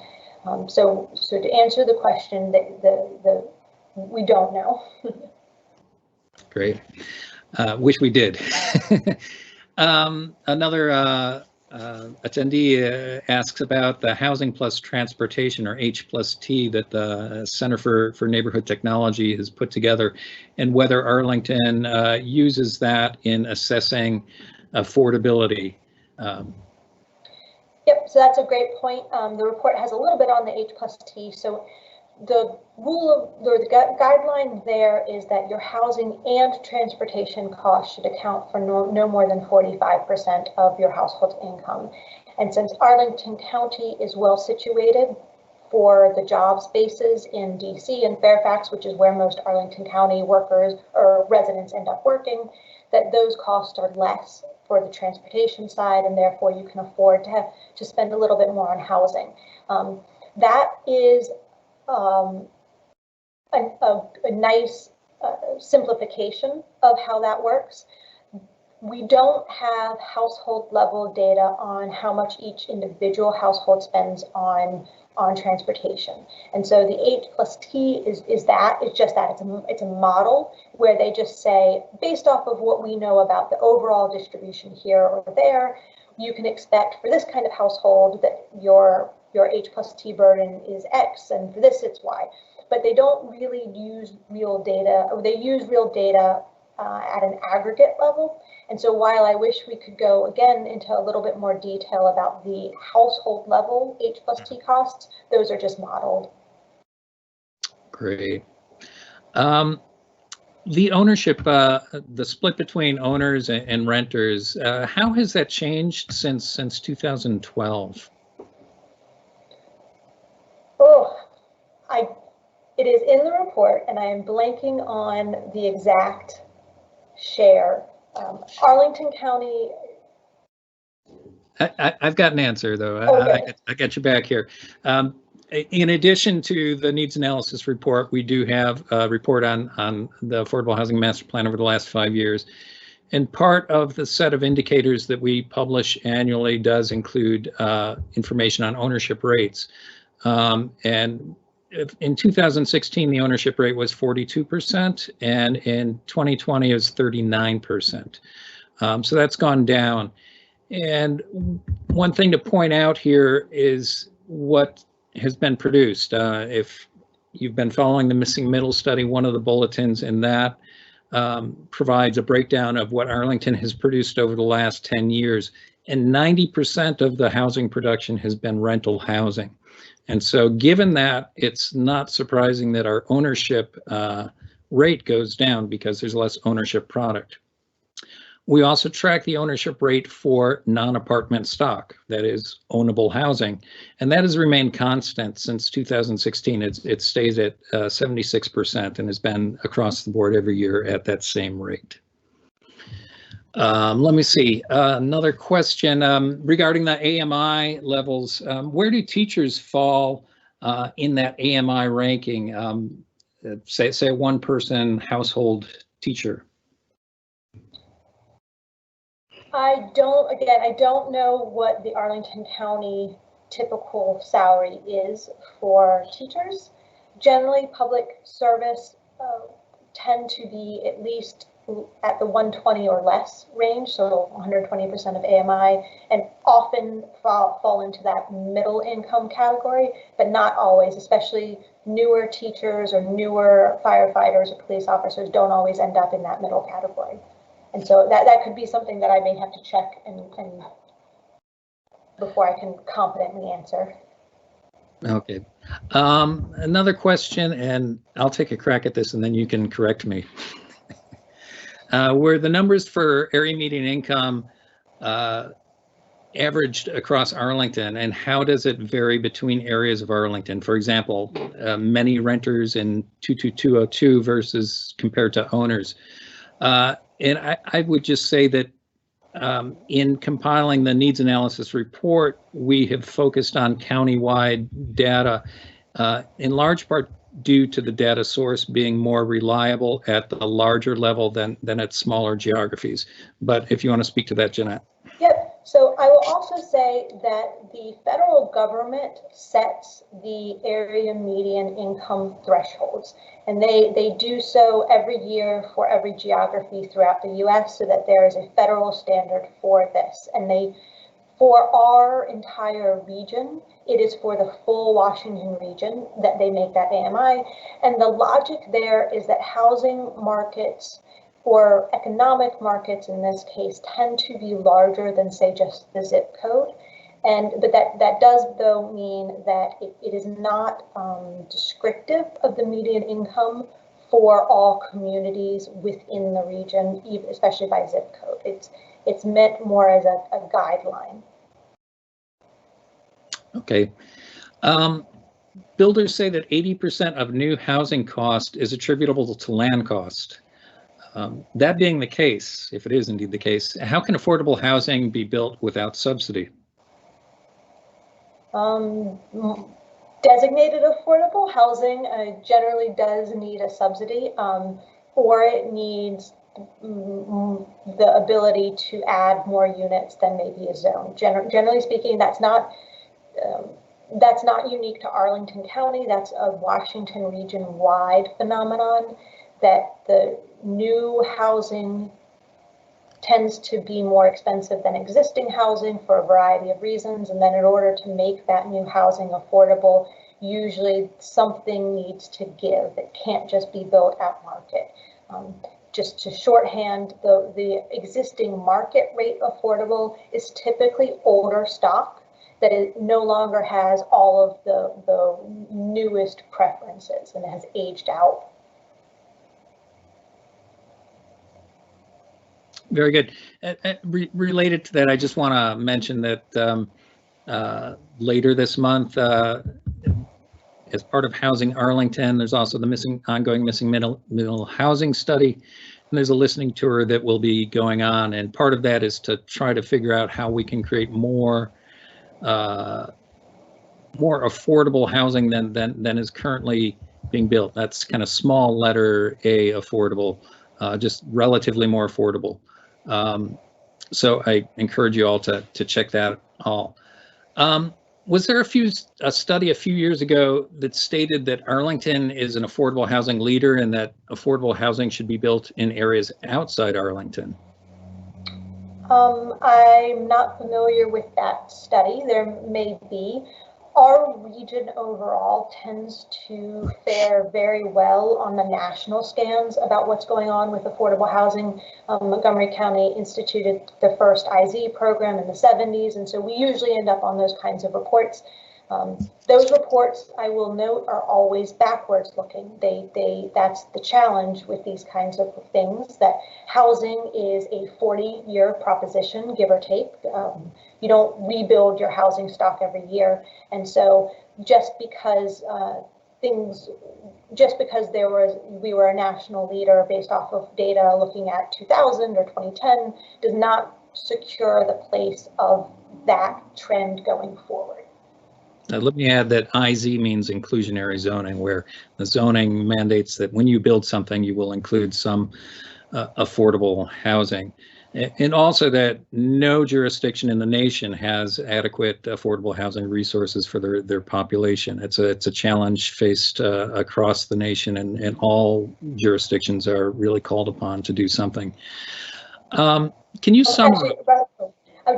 so to answer the question, we don't know. Great. Wish we did. Another attendee asks about the Housing Plus Transportation, or H+T, that the Center for Neighborhood Technology has put together, and whether Arlington uses that in assessing affordability. Yep, so that's a great point. The report has a little bit on the H+T. So the guideline there is that your housing and transportation costs should account for no more than 45% of your household income. And since Arlington County is well situated for the job spaces in DC and Fairfax, which is where most Arlington County workers or residents end up working, that those costs are less for the transportation side, and therefore you can afford to spend a little bit more on housing. That is a nice simplification of how that works. We don't have household level data on how much each individual household spends on transportation. And so the H+T is just that. It's a model where they just say, based off of what we know about the overall distribution here or there, you can expect for this kind of household that your H+T burden is X, and for this it's Y. But they don't really use real data, or they use real data at an aggregate level. And so while I wish we could go again into a little bit more detail about the household level H+T costs, those are just modeled. Great. The ownership, the split between owners and renters, how has that changed since 2012? It is in the report, and I am blanking on the exact share. Arlington County. I've got an answer, though. Okay. I got you back here. In addition to the needs analysis report, we do have a report on the Affordable Housing Master Plan over the last 5 years. And part of the set of indicators that we publish annually does include information on ownership rates. And in 2016, the ownership rate was 42%, and in 2020 it was 39%. So that's gone down. And one thing to point out here is what has been produced. If you've been following the Missing Middle study, one of the bulletins in that provides a breakdown of what Arlington has produced over the last 10 years. And 90% of the housing production has been rental housing. And so given that, it's not surprising that our ownership rate goes down because there's less ownership product. We also track the ownership rate for non-apartment stock, that is ownable housing, and that has remained constant since 2016. It stays at 76% and has been across the board every year at that same rate. Let me see, another question regarding the AMI levels. Where do teachers fall in that AMI ranking? Say a one-person household teacher. I don't know what the Arlington County typical salary is for teachers. Generally, public service tend to be at least at the 120 or less range, so 120% of AMI, and often fall into that middle income category, but not always, especially newer teachers or newer firefighters or police officers don't always end up in that middle category. And so that could be something that I may have to check and before I can confidently answer. Okay. Another question, and I'll take a crack at this and then you can correct me. Were the numbers for area median income averaged across Arlington, and how does it vary between areas of Arlington? For example, many renters in 22202 versus compared to owners. And I would just say that in compiling the needs analysis report, we have focused on countywide data, in large part due to the data source being more reliable at the larger level than at smaller geographies. But if you want to speak to that, Jeanette. Yep. So I will also say that the federal government sets the area median income thresholds, and they do so every year for every geography throughout the U.S. so that there is a federal standard for this. And for our entire region, it is for the full Washington region that they make that AMI. And the logic there is that housing markets, or economic markets in this case, tend to be larger than, say, just the zip code. But that does, though, mean that it is not descriptive of the median income for all communities within the region, especially by zip code. It's meant more as a guideline. Okay. Builders say that 80% of new housing cost is attributable to land cost. That being the case, if it is indeed the case, how can affordable housing be built without subsidy? Designated affordable housing generally does need a subsidy, or it needs the ability to add more units than maybe a zone. Generally speaking, that's not unique to Arlington County. That's a Washington region-wide phenomenon, that the new housing tends to be more expensive than existing housing for a variety of reasons. And then in order to make that new housing affordable, usually something needs to give. It can't just be built at market. Just to shorthand, the existing market rate affordable is typically older stock that it no longer has all of the newest preferences and has aged out. Very good. Related to that, I just want to mention that later this month, as part of Housing Arlington, there's also the ongoing missing middle housing study. And there's a listening tour that will be going on. And part of that is to try to figure out how we can create more affordable housing than is currently being built. That's kind of small letter A affordable, just relatively more affordable. So I encourage you all to check that all. Was there a study a few years ago that stated that Arlington is an affordable housing leader and that affordable housing should be built in areas outside Arlington? I'm not familiar with that study. There may be. Our region overall tends to fare very well on the national scans about what's going on with affordable housing. Montgomery County instituted the first IZ program in the 70s, and so we usually end up on those kinds of reports. Those reports, I will note, are always backwards looking. That's the challenge with these kinds of things, that housing is a 40-year proposition, give or take. You don't rebuild your housing stock every year. And so just because we were a national leader based off of data looking at 2000 or 2010 does not secure the place of that trend going forward. Let me add that IZ means inclusionary zoning, where the zoning mandates that when you build something, you will include some affordable housing. And also that no jurisdiction in the nation has adequate affordable housing resources for their population. It's a challenge faced across the nation, and all jurisdictions are really called upon to do something. Can you summarize?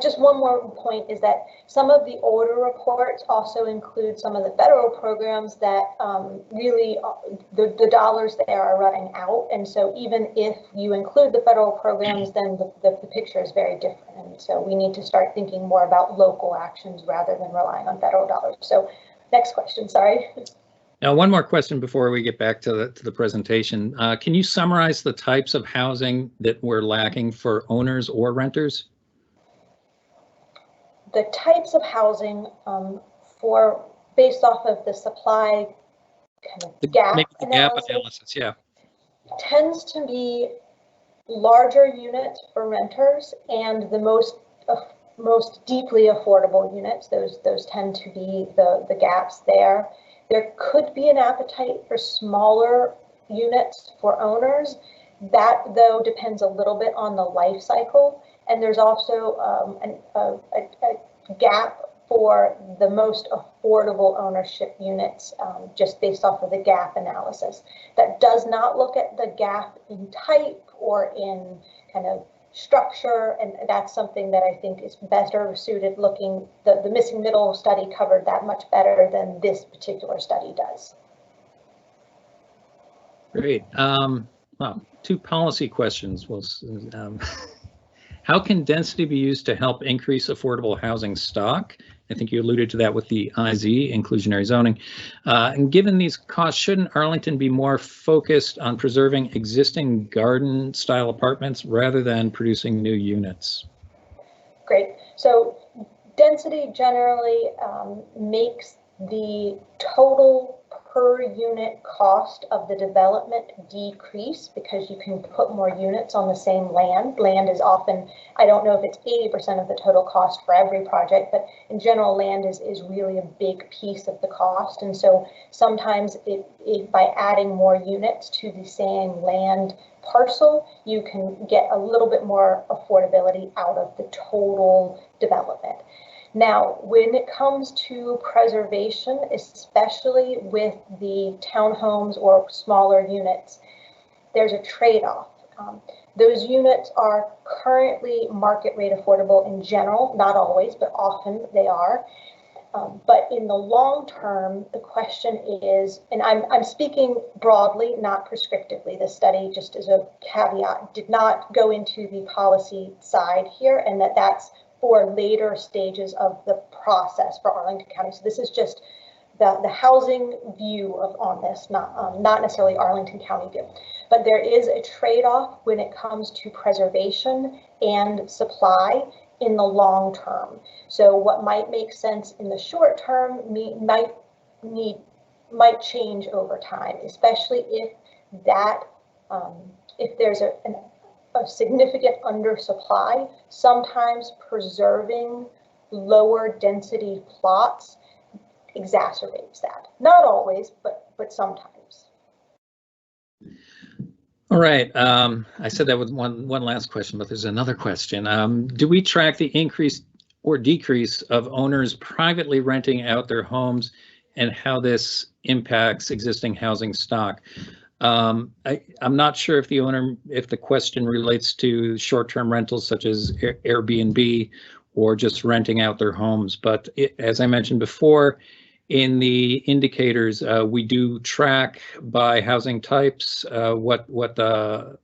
Just one more point is that some of the older reports also include some of the federal programs that really the dollars there are running out. And so even if you include the federal programs, then the picture is very different. And so we need to start thinking more about local actions rather than relying on federal dollars. So next question, sorry. Now, one more question before we get back to the presentation. Can you summarize the types of housing that we're lacking for owners or renters? The types of housing based off of the supply kind of gap analysis, yeah, tends to be larger units for renters and the most deeply affordable units. Those tend to be the gaps there. There could be an appetite for smaller units for owners. That, though, depends a little bit on the life cycle. And there's also a gap for the most affordable ownership units, just based off of the gap analysis. That does not look at the gap in type or in kind of structure, and that's something that I think is better suited looking. The missing middle study covered that much better than this particular study does. Great. Well, two policy questions. How can density be used to help increase affordable housing stock? I think you alluded to that with the IZ, inclusionary zoning. And given these costs, shouldn't Arlington be more focused on preserving existing garden-style apartments rather than producing new units? Great. So density generally makes the total per unit cost of the development decrease because you can put more units on the same land. Land is often, I don't know if it's 80% of the total cost for every project, but in general, land is really a big piece of the cost. And so sometimes by adding more units to the same land parcel, you can get a little bit more affordability out of the total development. Now, when it comes to preservation, especially with the townhomes or smaller units, there's a trade-off. Those units are currently market rate affordable in general, not always, but often they are. But in the long term, the question is, and I'm speaking broadly, not prescriptively. The study, just as a caveat, did not go into the policy side here, and that's for later stages of the process for Arlington County. So this is just the housing view on this, not necessarily Arlington County view. But there is a trade-off when it comes to preservation and supply in the long term. So what might make sense in the short term might change over time, especially if if there's a significant undersupply. Sometimes preserving lower density plots exacerbates that. Not always, but sometimes. All right. I said that was one last question, but there's another question. Do we track the increase or decrease of owners privately renting out their homes and how this impacts existing housing stock? I'm not sure if the question relates to short-term rentals such as Airbnb or just renting out their homes. But as I mentioned before, in the indicators, we do track by housing types what the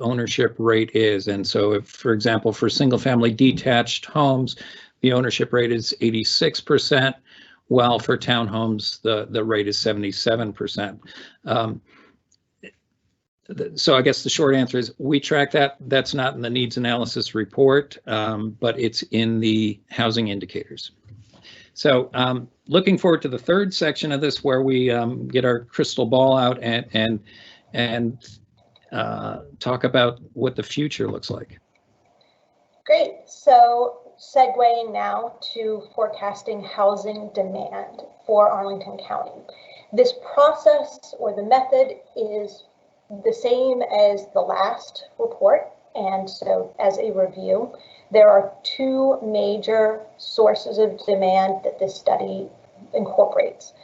ownership rate is. And so if, for example, for single-family detached homes, the ownership rate is 86%. While for townhomes, the rate is 77%. So I guess the short answer is we track that. That's not in the needs analysis report, but it's in the housing indicators. So looking forward to the third section of this, where we get our crystal ball out and talk about what the future looks like. Great. So segueing now to forecasting housing demand for Arlington County. This process or the method is the same as the last report. And so as a review, there are two major sources of demand that this study incorporates.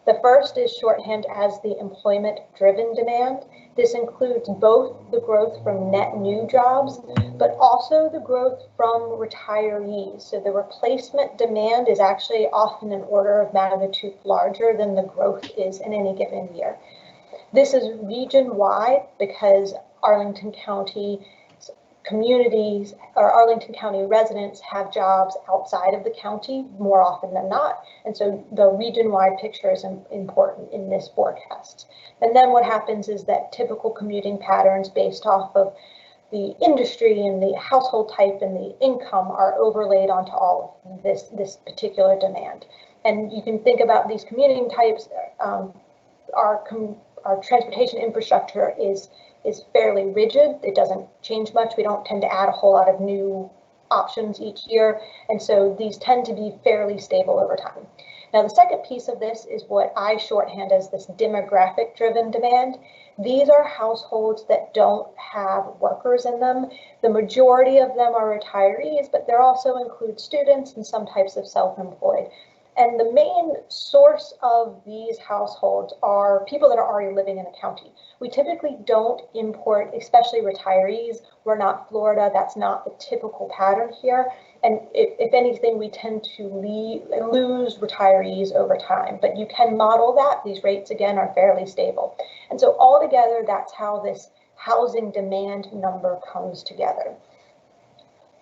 The first is shorthand as the employment-driven demand. This includes both the growth from net new jobs, but also the growth from retirees. So the replacement demand is actually often an order of magnitude larger than the growth is in any given year. This is region-wide because Arlington County communities or Arlington County residents have jobs outside of the county more often than not. And so the region-wide picture is important in this forecast. And then what happens is that typical commuting patterns based off of the industry and the household type and the income are overlaid onto all of this particular demand. And you can think about these commuting types. Our transportation infrastructure is fairly rigid. It doesn't change much. We don't tend to add a whole lot of new options each year. And so these tend to be fairly stable over time. Now, the second piece of this is what I shorthand as this demographic driven demand. These are households that don't have workers in them. The majority of them are retirees, but there also include students and some types of self-employed. And the main source of these households are people that are already living in a county. We typically don't import, especially retirees. We're not Florida. That's not the typical pattern here. And if anything, we tend to lose retirees over time. But you can model that. These rates, again, are fairly stable. And so altogether, that's how this housing demand number comes together.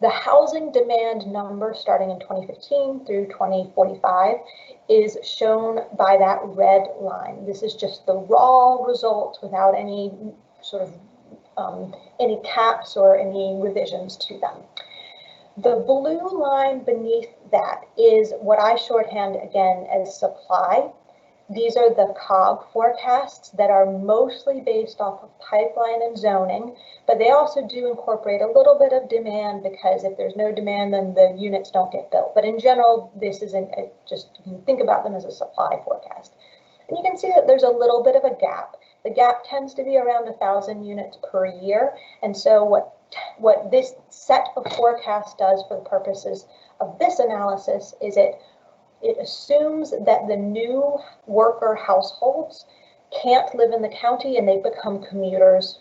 The housing demand number starting in 2015 through 2045 is shown by that red line. This is just the raw results without any sort of any caps or any revisions to them. The blue line beneath that is what I shorthand again as supply. These are the COG forecasts that are mostly based off of pipeline and zoning, but they also do incorporate a little bit of demand, because if there's no demand, then the units don't get built. But in general, this isn't just, you can think about them as a supply forecast. And you can see that there's a little bit of a gap. The gap tends to be around 1,000 units per year. And so what this set of forecasts does for the purposes of this analysis is it assumes that the new worker households can't live in the county and they become commuters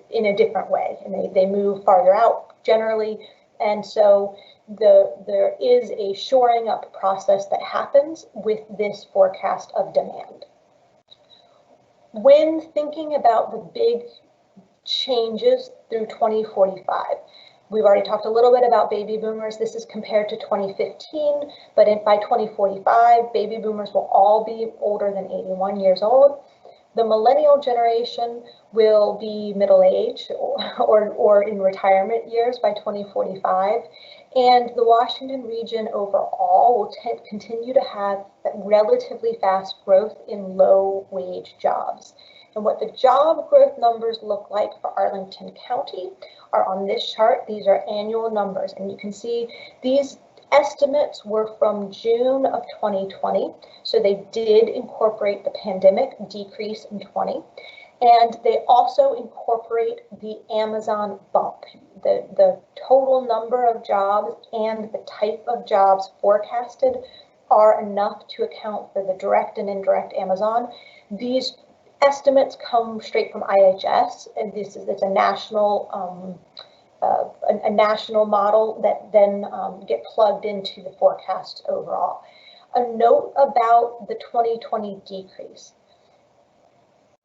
in a different way, and they move farther out generally. And so there is a shoring up process that happens with this forecast of demand. When thinking about the big changes through 2045, we've already talked a little bit about baby boomers. This is compared to 2015, but by 2045, baby boomers will all be older than 81 years old. The millennial generation will be middle-aged or in retirement years by 2045. And the Washington region overall will continue to have relatively fast growth in low-wage jobs. And what the job growth numbers look like for Arlington County are on this chart. These are annual numbers, and you can see these estimates were from June of 2020. So they did incorporate the pandemic decrease in 20. And they also incorporate the Amazon bump. The total number of jobs and the type of jobs forecasted are enough to account for the direct and indirect Amazon. These estimates come straight from IHS, and it's a national national model that then get plugged into the forecast overall. A note about the 2020 decrease.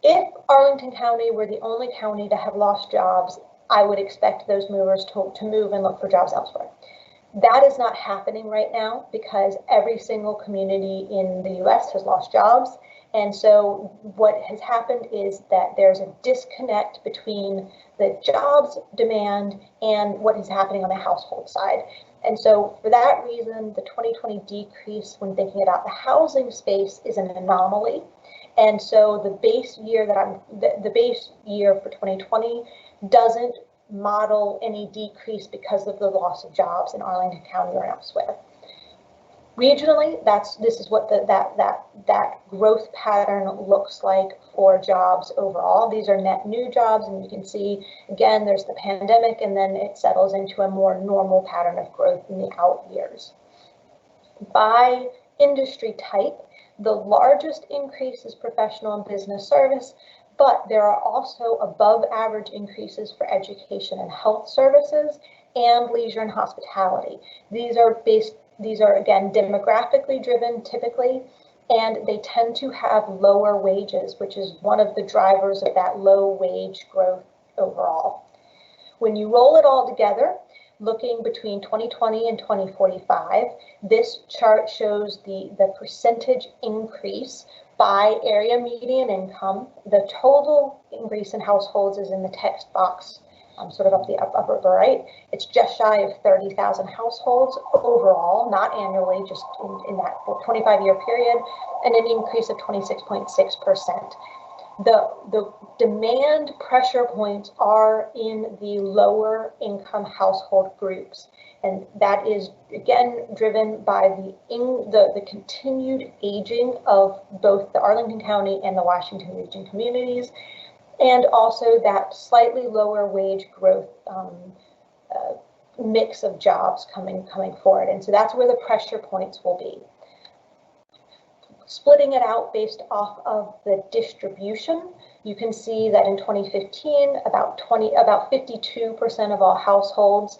If Arlington County were the only county to have lost jobs, I would expect those movers to move and look for jobs elsewhere. That is not happening right now because every single community in the US has lost jobs. And so what has happened is that there's a disconnect between the jobs demand and what is happening on the household side. And so for that reason, the 2020 decrease when thinking about the housing space is an anomaly. And so the base year the base year for 2020 doesn't model any decrease because of the loss of jobs in Arlington County or elsewhere. Regionally, this is what that growth pattern looks like for jobs overall. These are net new jobs, and you can see again there's the pandemic, and then it settles into a more normal pattern of growth in the out years. By industry type, the largest increase is professional and business service, but there are also above average increases for education and health services and leisure and hospitality. These are again demographically driven typically, and they tend to have lower wages, which is one of the drivers of that low wage growth overall. When you roll it all together, looking between 2020 and 2045, this chart shows the percentage increase by area median income. The total increase in households is in the text box, sort of up the upper right. It's just shy of 30,000 households overall, not annually, just in that 25-year period, and an increase of 26.6%. The demand pressure points are in the lower income household groups, and that is again driven by the continued aging of both the Arlington County and the Washington region communities, and also that slightly lower wage growth mix of jobs coming forward. And so that's where the pressure points will be. Splitting it out based off of the distribution, you can see that in 2015, about 52% of all households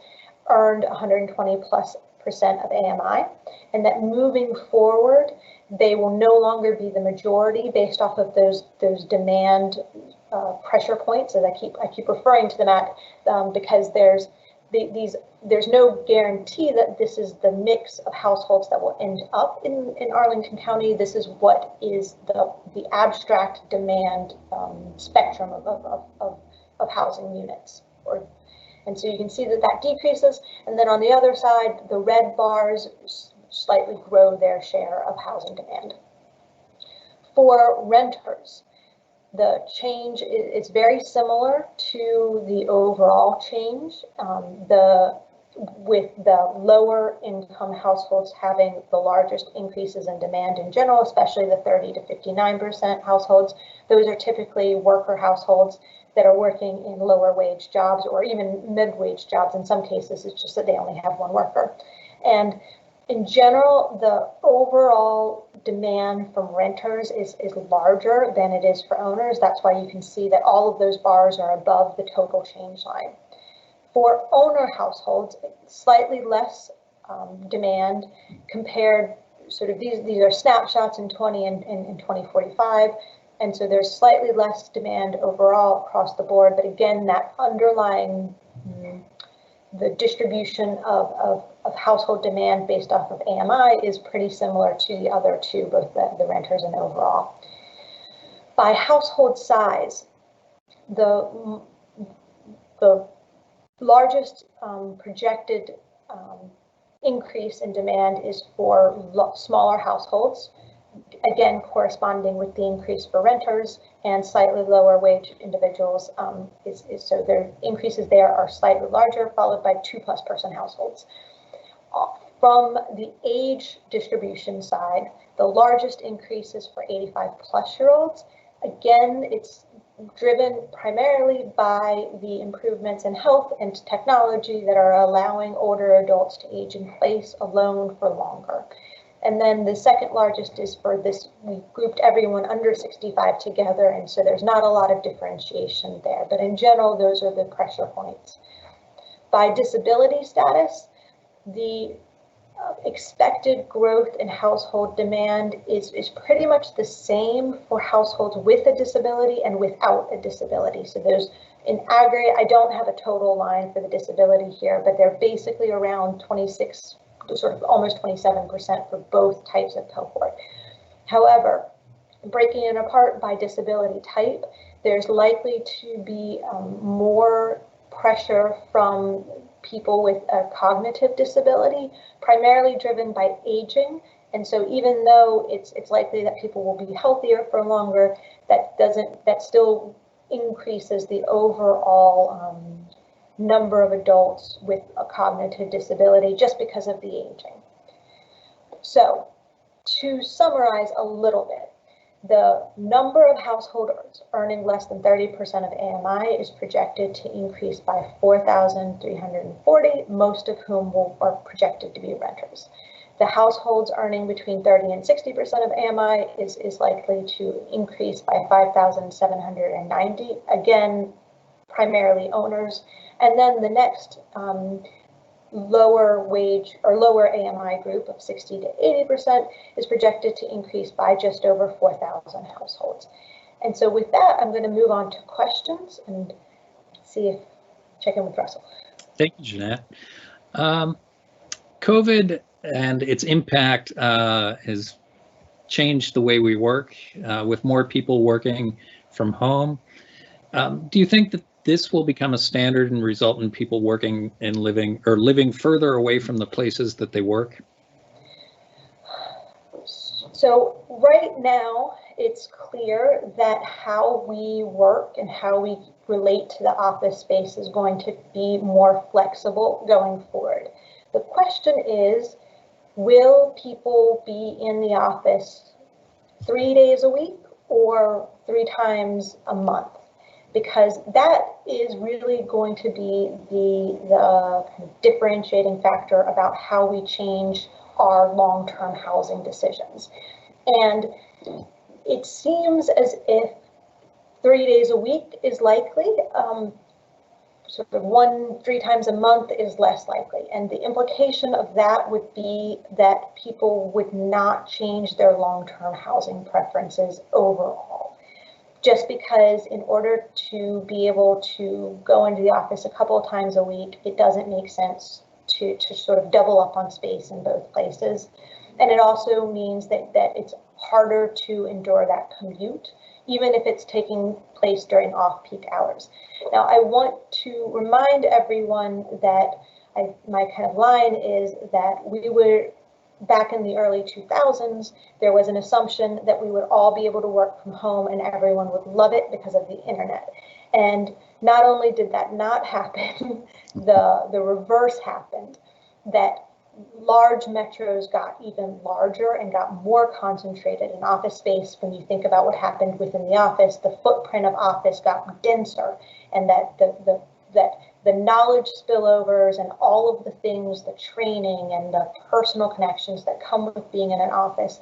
earned 120+% of AMI, and that moving forward, they will no longer be the majority based off of those demand pressure points, as I keep referring to them at, because there's no guarantee that this is the mix of households that will end up in Arlington County. This is what is the abstract demand spectrum of housing units. And so you can see that decreases, and then on the other side, the red bars slightly grow their share of housing demand. For renters, the change is very similar to the overall change. With the lower income households having the largest increases in demand in general, especially the 30 to 59% households. Those are typically worker households that are working in lower wage jobs or even mid-wage jobs. In some cases, it's just that they only have one worker. And in general, the overall demand from renters is larger than it is for owners. That's why you can see that all of those bars are above the total change line. For owner households, slightly less demand compared, sort of these are snapshots in 20 and 2045. And so there's slightly less demand overall across the board. But again, that underlying, the distribution of household demand based off of AMI is pretty similar to the other two, both the renters and overall. By household size, the largest projected increase in demand is for smaller households, again corresponding with the increase for renters, and slightly lower wage individuals. So their increases there are slightly larger, followed by 2+ person households. From the age distribution side, the largest increases for 85+-year-olds. Again, it's driven primarily by the improvements in health and technology that are allowing older adults to age in place alone for longer. And then the second largest is for this, we grouped everyone under 65 together, and so there's not a lot of differentiation there. But in general, those are the pressure points. By disability status, the expected growth in household demand is pretty much the same for households with a disability and without a disability. So there's, in aggregate, I don't have a total line for the disability here, but they're basically around 26, sort of almost 27% for both types of cohort. However, breaking it apart by disability type, there's likely to be more pressure from people with a cognitive disability, primarily driven by aging. And so even though it's likely that people will be healthier for longer, that still increases the overall number of adults with a cognitive disability just because of the aging. So to summarize a little bit, the number of households earning less than 30% of AMI is projected to increase by 4,340, most of whom are projected to be renters. The households earning between 30 and 60% of AMI is likely to increase by 5,790, again, primarily owners. And then the next lower wage or lower AMI group of 60 to 80% is projected to increase by just over 4,000 households. And so with that, I'm going to move on to questions and check in with Russell. Thank you, Jeanette. COVID and its impact has changed the way we work with more people working from home. Do you think that this will become a standard and result in people working and living further away from the places that they work? So right now, it's clear that how we work and how we relate to the office space is going to be more flexible going forward. The question is, will people be in the office 3 days a week or 3 times a month? Because that is really going to be the kind of differentiating factor about how we change our long-term housing decisions. And it seems as if 3 days a week is likely, sort of 3 times a month is less likely. And the implication of that would be that people would not change their long-term housing preferences overall. Just because in order to be able to go into the office a couple of times a week, it doesn't make sense to sort of double up on space in both places. And it also means that it's harder to endure that commute, even if it's taking place during off-peak hours. Now, I want to remind everyone that my kind of line is that we would back in the early 2000s, there was an assumption that we would all be able to work from home and everyone would love it because of the internet. And not only did that not happen, the reverse happened, that large metros got even larger and got more concentrated in office space. When you think about what happened within the office, the footprint of office got denser, and that the knowledge spillovers and all of the things, the training and the personal connections that come with being in an office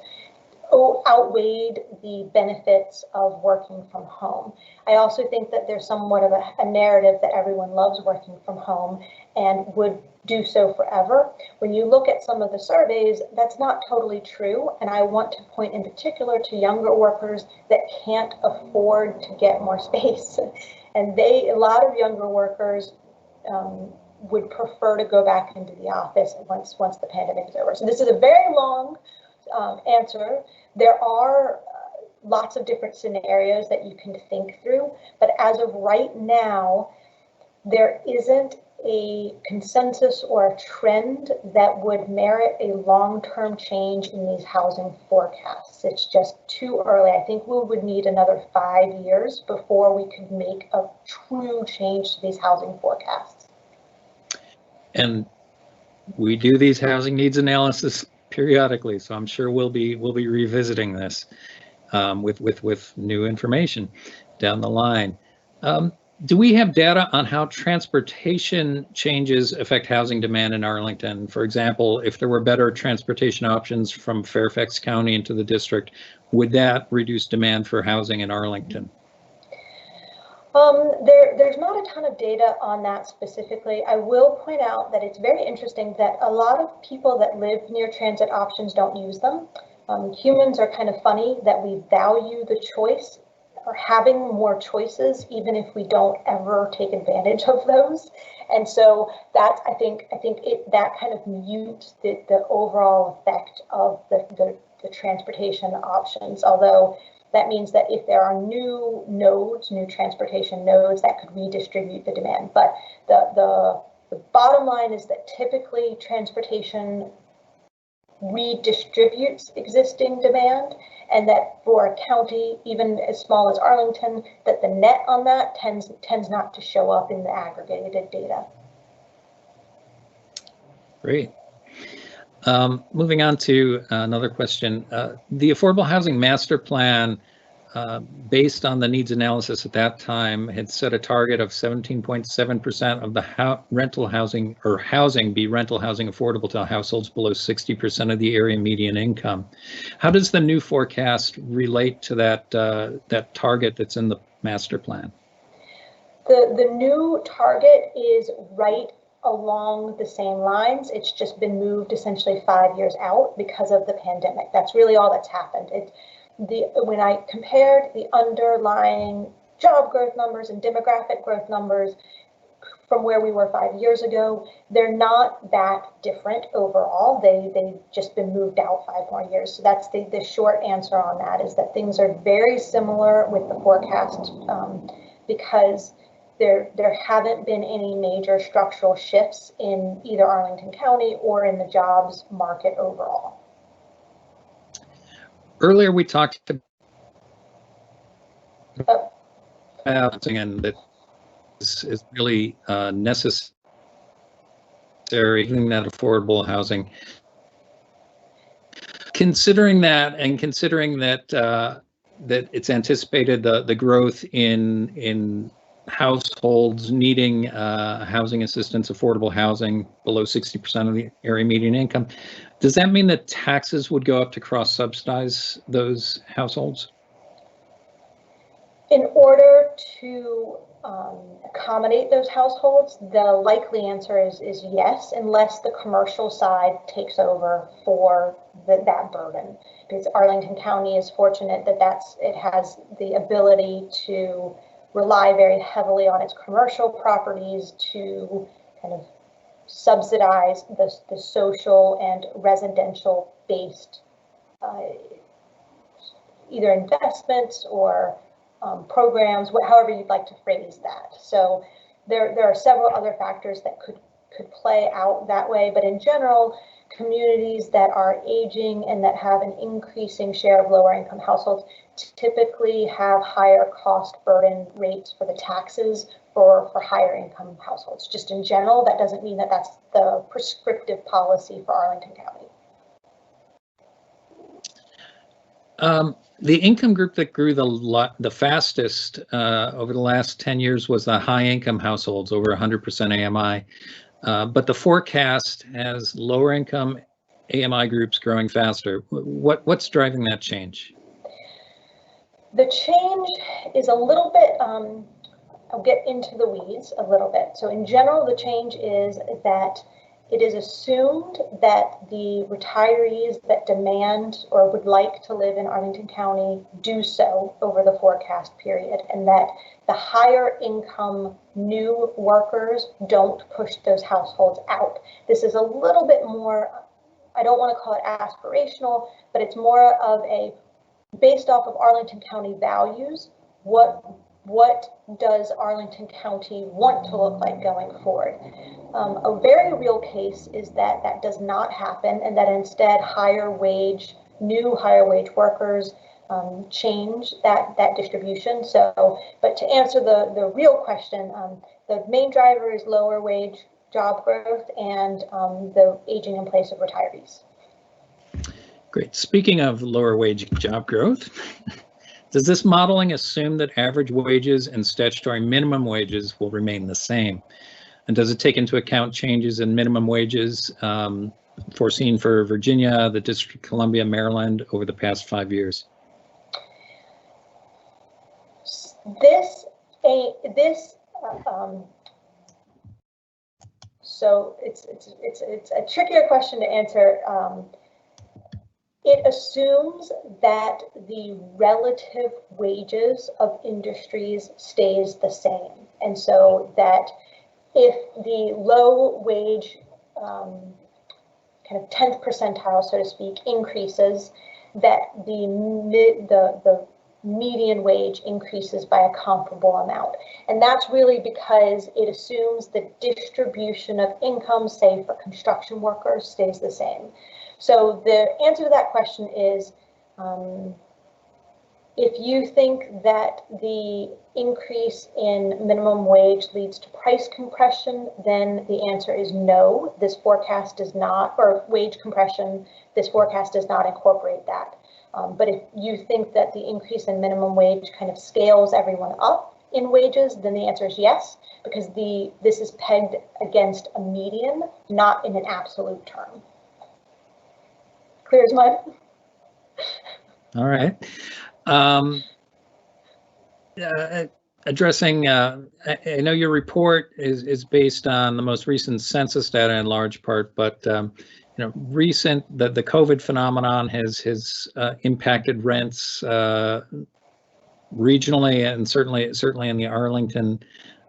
outweighed the benefits of working from home. I also think that there's somewhat of a narrative that everyone loves working from home and would do so forever. When you look at some of the surveys, that's not totally true. And I want to point in particular to younger workers that can't afford to get more space. And a lot of younger workers would prefer to go back into the office once the pandemic is over. So this is a very long answer. There are lots of different scenarios that you can think through, but as of right now, there isn't a consensus or a trend that would merit a long-term change in these housing forecasts. It's just too early. I think we would need another 5 years before we could make a true change to these housing forecasts. And we do these housing needs analysis periodically, so I'm sure we'll be revisiting this with new information down the line. Do we have data on how transportation changes affect housing demand in Arlington? For example, if there were better transportation options from Fairfax County into the district, would that reduce demand for housing in Arlington? There's not a ton of data on that specifically. I will point out that it's very interesting that a lot of people that live near transit options don't use them. Humans are kind of funny that we value the choice or having more choices, even if we don't ever take advantage of those. And so that's, I think that kind of mutes the overall effect of the transportation options. Although that means that if there are new transportation nodes, that could redistribute the demand. But the bottom line is that typically transportation redistributes existing demand, and that for a county, even as small as Arlington, that the net on that tends not to show up in the aggregated data. Great. Moving on to another question. The Affordable Housing Master Plan, based on the needs analysis at that time, had set a target of 17.7% of the rental housing or housing be rental housing affordable to households below 60% of the area median income. How does the new forecast relate to that target that's in the master plan? The new target is right along the same lines. It's just been moved essentially 5 years out because of the pandemic. That's really all that's happened. When I compared the underlying job growth numbers and demographic growth numbers from where we were 5 years ago, they're not that different overall. They've just been moved out 5 more years. So that's the short answer on that, is that things are very similar with the forecast because there haven't been any major structural shifts in either Arlington County or in the jobs market overall. Earlier, we talked about housing, and that is really necessary, that affordable housing. Considering that, and considering that that it's anticipated the growth in households needing housing assistance, affordable housing below 60% of the area median income, does that mean that taxes would go up to cross-subsidize those households? In order to accommodate those households, the likely answer is yes, unless the commercial side takes over for that burden. Because Arlington County is fortunate that it has the ability to rely very heavily on its commercial properties to kind of subsidize the social and residential based either investments or programs, however you'd like to phrase that. So there are several other factors that could play out that way, but in general, communities that are aging and that have an increasing share of lower income households typically have higher cost burden rates for the taxes for higher income households. Just in general, that doesn't mean that that's the prescriptive policy for Arlington County. The income group that grew the fastest over the last 10 years was the high income households, over 100% AMI. But the forecast has lower income AMI groups growing faster. What's driving that change? The change is a little bit, I'll get into the weeds a little bit. So in general, the change is that it is assumed that the retirees that demand or would like to live in Arlington County do so over the forecast period, and that the higher income new workers don't push those households out. This is a little bit more, I don't want to call it aspirational, but it's more of a, based off of Arlington County values, what does Arlington County want to look like going forward? A very real case is that that does not happen, and that instead new higher wage workers change that distribution. So, but to answer the real question, the main driver is lower wage job growth and the aging in place of retirees. Great. Speaking of lower wage job growth, does this modeling assume that average wages and statutory minimum wages will remain the same? And does it take into account changes in minimum wages foreseen for Virginia, the District of Columbia, Maryland over the past 5 years? So it's a trickier question to answer. It assumes that the relative wages of industries stays the same. And so that if the low wage kind of 10th percentile, so to speak, increases, that the median wage increases by a comparable amount. And that's really because it assumes the distribution of income, say for construction workers, stays the same. So the answer to that question is, if you think that the increase in minimum wage leads to price compression, then the answer is no. This forecast does not, or wage compression, this forecast does not incorporate that. But if you think that the increase in minimum wage kind of scales everyone up in wages, then the answer is yes, because this is pegged against a median, not in an absolute term. Clear as mud? All right. Addressing, I know your report is based on the most recent census data in large part, but the COVID phenomenon has impacted rents regionally and certainly in the Arlington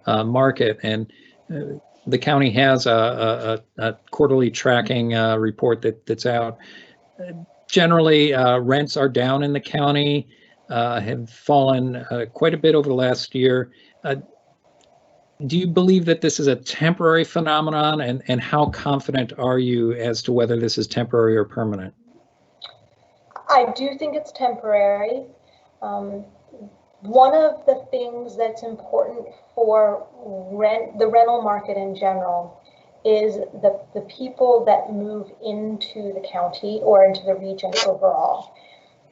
market. And the county has a quarterly tracking report that's out. Generally, rents are down in the county, have fallen quite a bit over the last year. Do you believe that this is a temporary phenomenon, and how confident are you as to whether this is temporary or permanent? I do think it's temporary. One of the things that's important for the rental market in general is the people that move into the county or into the region overall.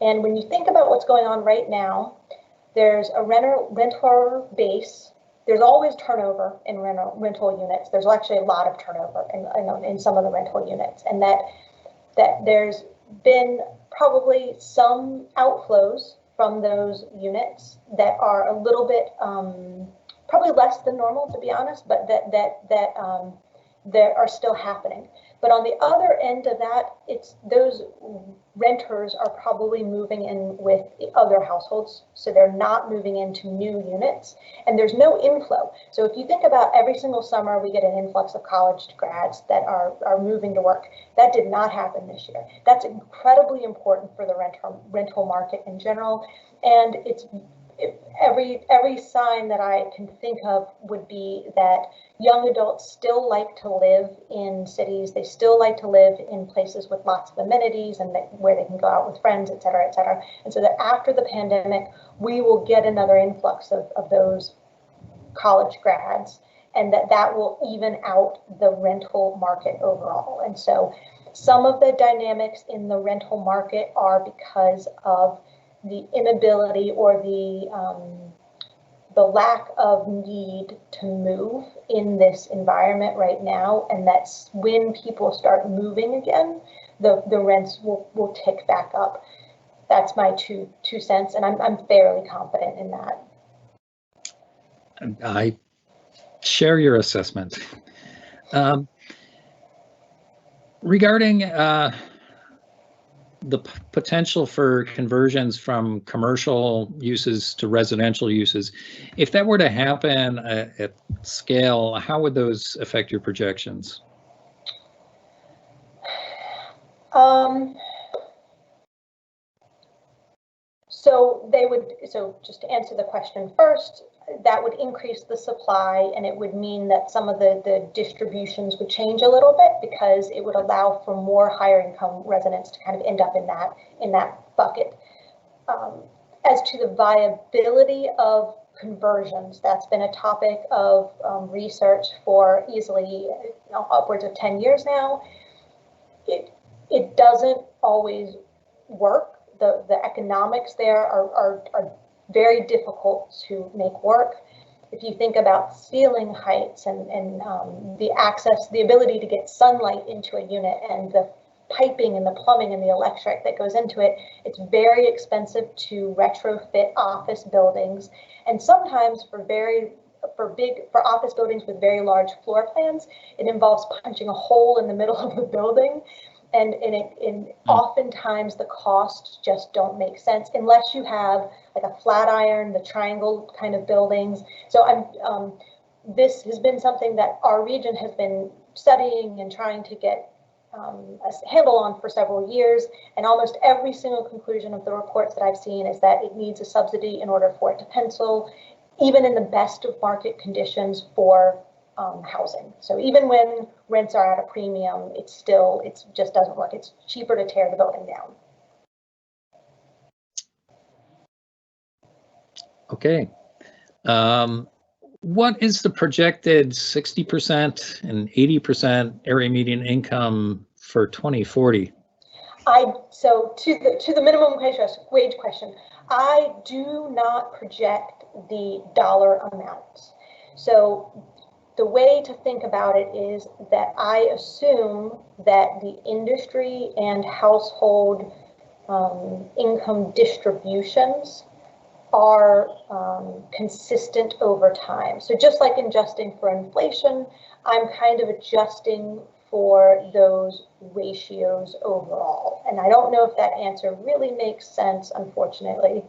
And when you think about what's going on right now, there's a renter base. There's always turnover in rental units. There's actually a lot of turnover in some of the rental units, and that there's been probably some outflows from those units that are a little bit probably less than normal, to be honest, but that are still happening. But on the other end of that, it's those renters are probably moving in with the other households, so they're not moving into new units, and there's no inflow. So if you think about every single summer, we get an influx of college grads that are moving to work. That did not happen this year. That's incredibly important for the rental market in general, and it's every sign that I can think of would be that young adults still like to live in cities. They still like to live in places with lots of amenities and where they can go out with friends, et cetera, et cetera. And so that after the pandemic, we will get another influx of those college grads, and that will even out the rental market overall. And so some of the dynamics in the rental market are because of the inability or the lack of need to move in this environment right now. And that's when people start moving again, the rents will tick back up. That's my two cents, and I'm fairly confident in that. I share your assessment. Regarding the potential for conversions from commercial uses to residential uses, if that were to happen at scale, how would those affect your projections? So just to answer the question first, that would increase the supply, and it would mean that some of the distributions would change a little bit, because it would allow for more higher income residents to kind of end up in that bucket. As to the viability of conversions, that's been a topic of research for easily upwards of 10 years now. It doesn't always work. The economics there are very difficult to make work. If you think about ceiling heights and the ability to get sunlight into a unit, and the piping and the plumbing and the electric that goes into it, it's very expensive to retrofit office buildings. And sometimes for office buildings with very large floor plans, it involves punching a hole in the middle of the building. And oftentimes the costs just don't make sense unless you have like a flat iron, the triangle kind of buildings. So this has been something that our region has been studying and trying to get a handle on for several years. And almost every single conclusion of the reports that I've seen is that it needs a subsidy in order for it to pencil, even in the best of market conditions for housing. So even when rents are at a premium, it just doesn't work. It's cheaper to tear the building down. Okay. What is the projected 60% and 80% area median income for 2040? So to the minimum wage question, I do not project the dollar amounts. So the way to think about it is that I assume that the industry and household income distributions are consistent over time. So just like adjusting for inflation, I'm kind of adjusting for those ratios overall. And I don't know if that answer really makes sense, unfortunately.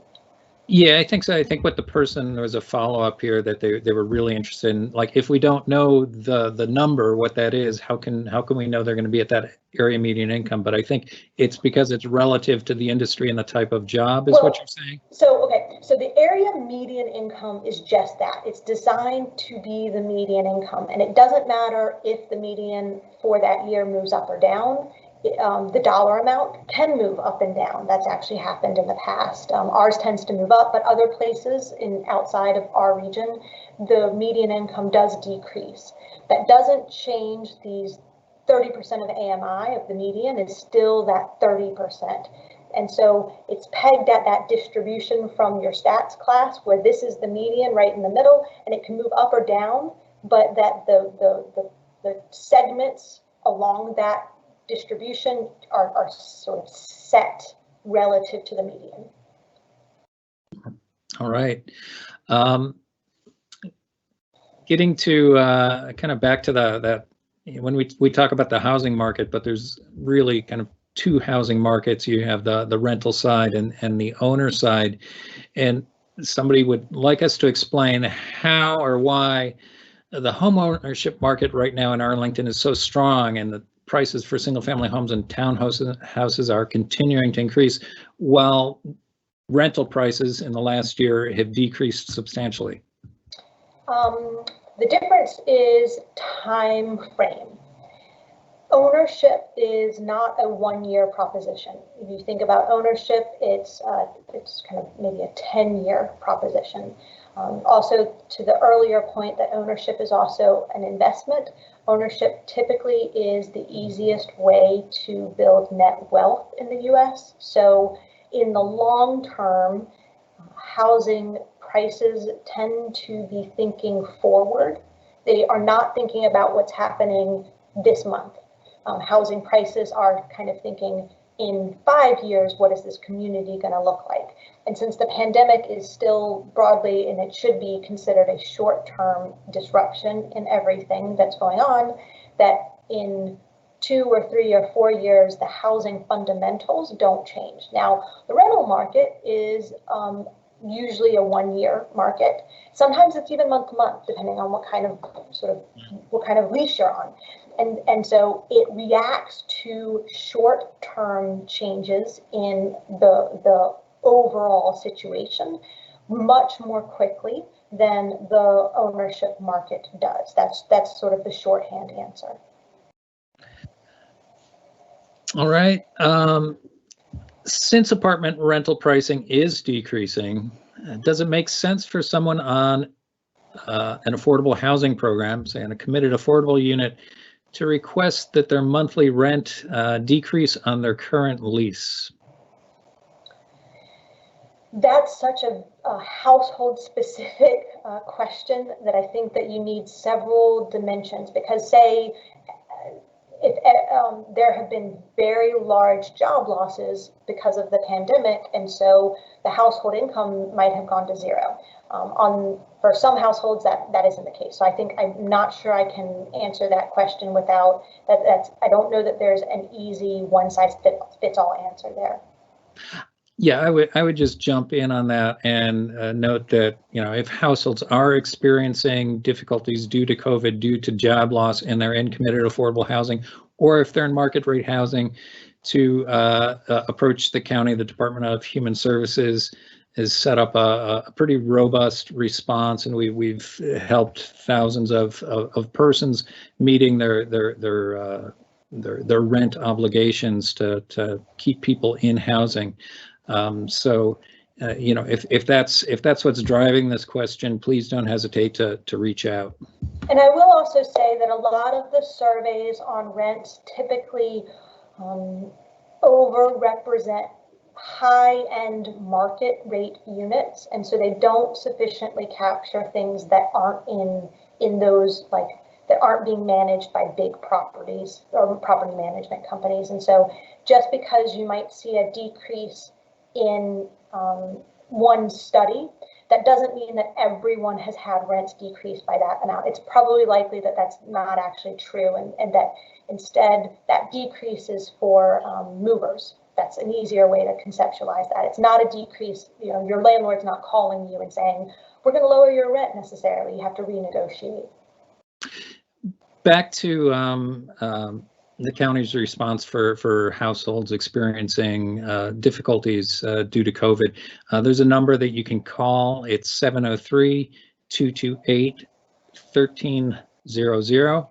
Yeah, I think so. I think what the person, there was a follow-up here that they were really interested in, like, if we don't know the number, what that is, how can we know they're going to be at that area median income? But I think it's because it's relative to the industry and the type of job, is what you're saying? So the area median income is just that. It's designed to be the median income, and it doesn't matter if the median for that year moves up or down. The dollar amount can move up and down. That's actually happened in the past. Ours tends to move up, but other places outside of our region, the median income does decrease. That doesn't change these 30% of the AMI of the median is still that 30%. And so it's pegged at that distribution from your stats class, where this is the median right in the middle, and it can move up or down, but that the segments along that distribution are sort of set relative to the median. All right. Getting to kind of back to that when we talk about the housing market, but there's really kind of two housing markets. You have the rental side and the owner side. And somebody would like us to explain how or why the home ownership market right now in Arlington is so strong, and the prices for single family homes and townhouses are continuing to increase, while rental prices in the last year have decreased substantially. The difference is time frame. Ownership is not a one-year proposition. If you think about ownership, it's kind of maybe a 10-year proposition. Also, to the earlier point that ownership is also an investment, ownership typically is the easiest way to build net wealth in the US. So in the long term, housing prices tend to be thinking forward. They are not thinking about what's happening this month. Housing prices are kind of thinking in 5 years, what is this community going to look like? And since the pandemic is still broadly, and it should be considered a short-term disruption in everything that's going on, that in 2 or 3 or 4 years, the housing fundamentals don't change. Now, the rental market is usually a one-year market. Sometimes it's even month to month, depending on what kind of lease you're on. And so it reacts to short-term changes in the overall situation much more quickly than the ownership market does. That's sort of the shorthand answer. All right. Since apartment rental pricing is decreasing, does it make sense for someone on an affordable housing program, say on a committed affordable unit, to request that their monthly rent decrease on their current lease? That's such a household specific question that I think that you need several dimensions, because say if there have been very large job losses because of the pandemic, and so the household income might have gone to zero. For some households, that isn't the case. So I think I'm not sure I can answer that question without that. I don't know that there's an easy one size fits all answer there. Yeah, I would just jump in on that and note that, you know, if households are experiencing difficulties due to COVID, due to job loss, and they're in committed affordable housing, or if they're in market rate housing, to approach the county. The Department of Human Services has set up a pretty robust response, and we've helped thousands of persons meeting their rent obligations to keep people in housing. So, you know, if that's what's driving this question, please don't hesitate to reach out. And I will also say that a lot of the surveys on rents typically overrepresent high-end market rate units, and so they don't sufficiently capture things that aren't in those, like, that aren't being managed by big properties or property management companies. And so just because you might see a decrease in one study, that doesn't mean that everyone has had rents decrease by that amount. It's probably likely that that's not actually true, and that instead that decrease is for movers. That's an easier way to conceptualize that. It's not a decrease, you know, your landlord's not calling you and saying, we're going to lower your rent necessarily. You have to renegotiate. Back to the county's response for households experiencing difficulties due to COVID. There's a number that you can call. It's 703-228-1300.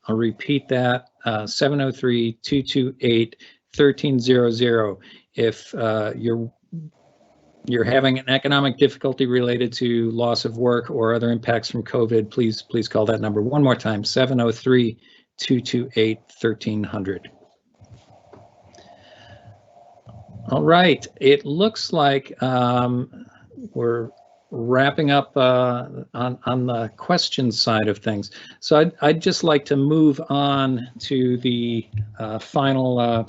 I'll repeat that, 703-228-1300. If you're having an economic difficulty related to loss of work or other impacts from COVID, please call that number one more time, 703-228-1300. All right, it looks like we're wrapping up on the question side of things. So I'd just like to move on to the final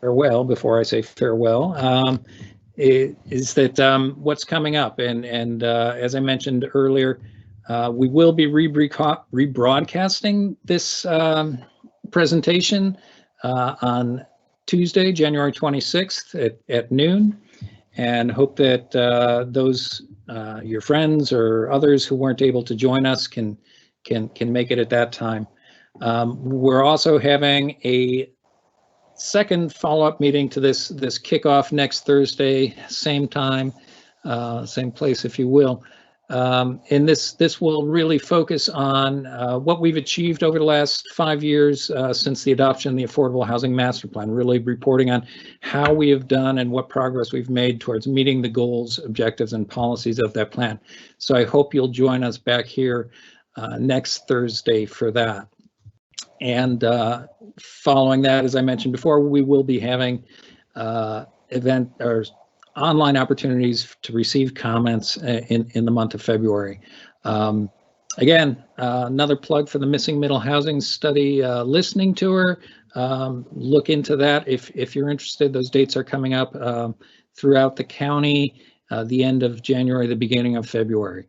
farewell. Before I say farewell, is that what's coming up, and as I mentioned earlier, we will be rebroadcasting this presentation on Tuesday, January 26th at noon, and hope that those your friends or others who weren't able to join us can make it at that time. We're also having a second follow-up meeting to this kickoff next Thursday, same time, same place, if you will. And this will really focus on what we've achieved over the last 5 years since the adoption of the Affordable Housing Master Plan, really reporting on how we have done and what progress we've made towards meeting the goals, objectives, and policies of that plan. So I hope you'll join us back here next Thursday for that. And following that, as I mentioned before, we will be having event or online opportunities to receive comments in the month of February. Again, another plug for the Missing Middle Housing Study listening tour. Look into that if you're interested. Those dates are coming up throughout the county, the end of January, the beginning of February.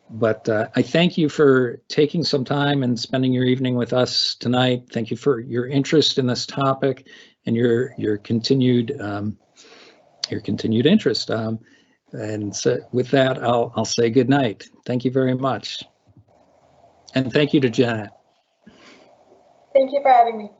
But I thank you for taking some time and spending your evening with us tonight. Thank you for your interest in this topic and your continued interest. And so with that, I'll say good night. Thank you very much. And thank you to Janet. Thank you for having me.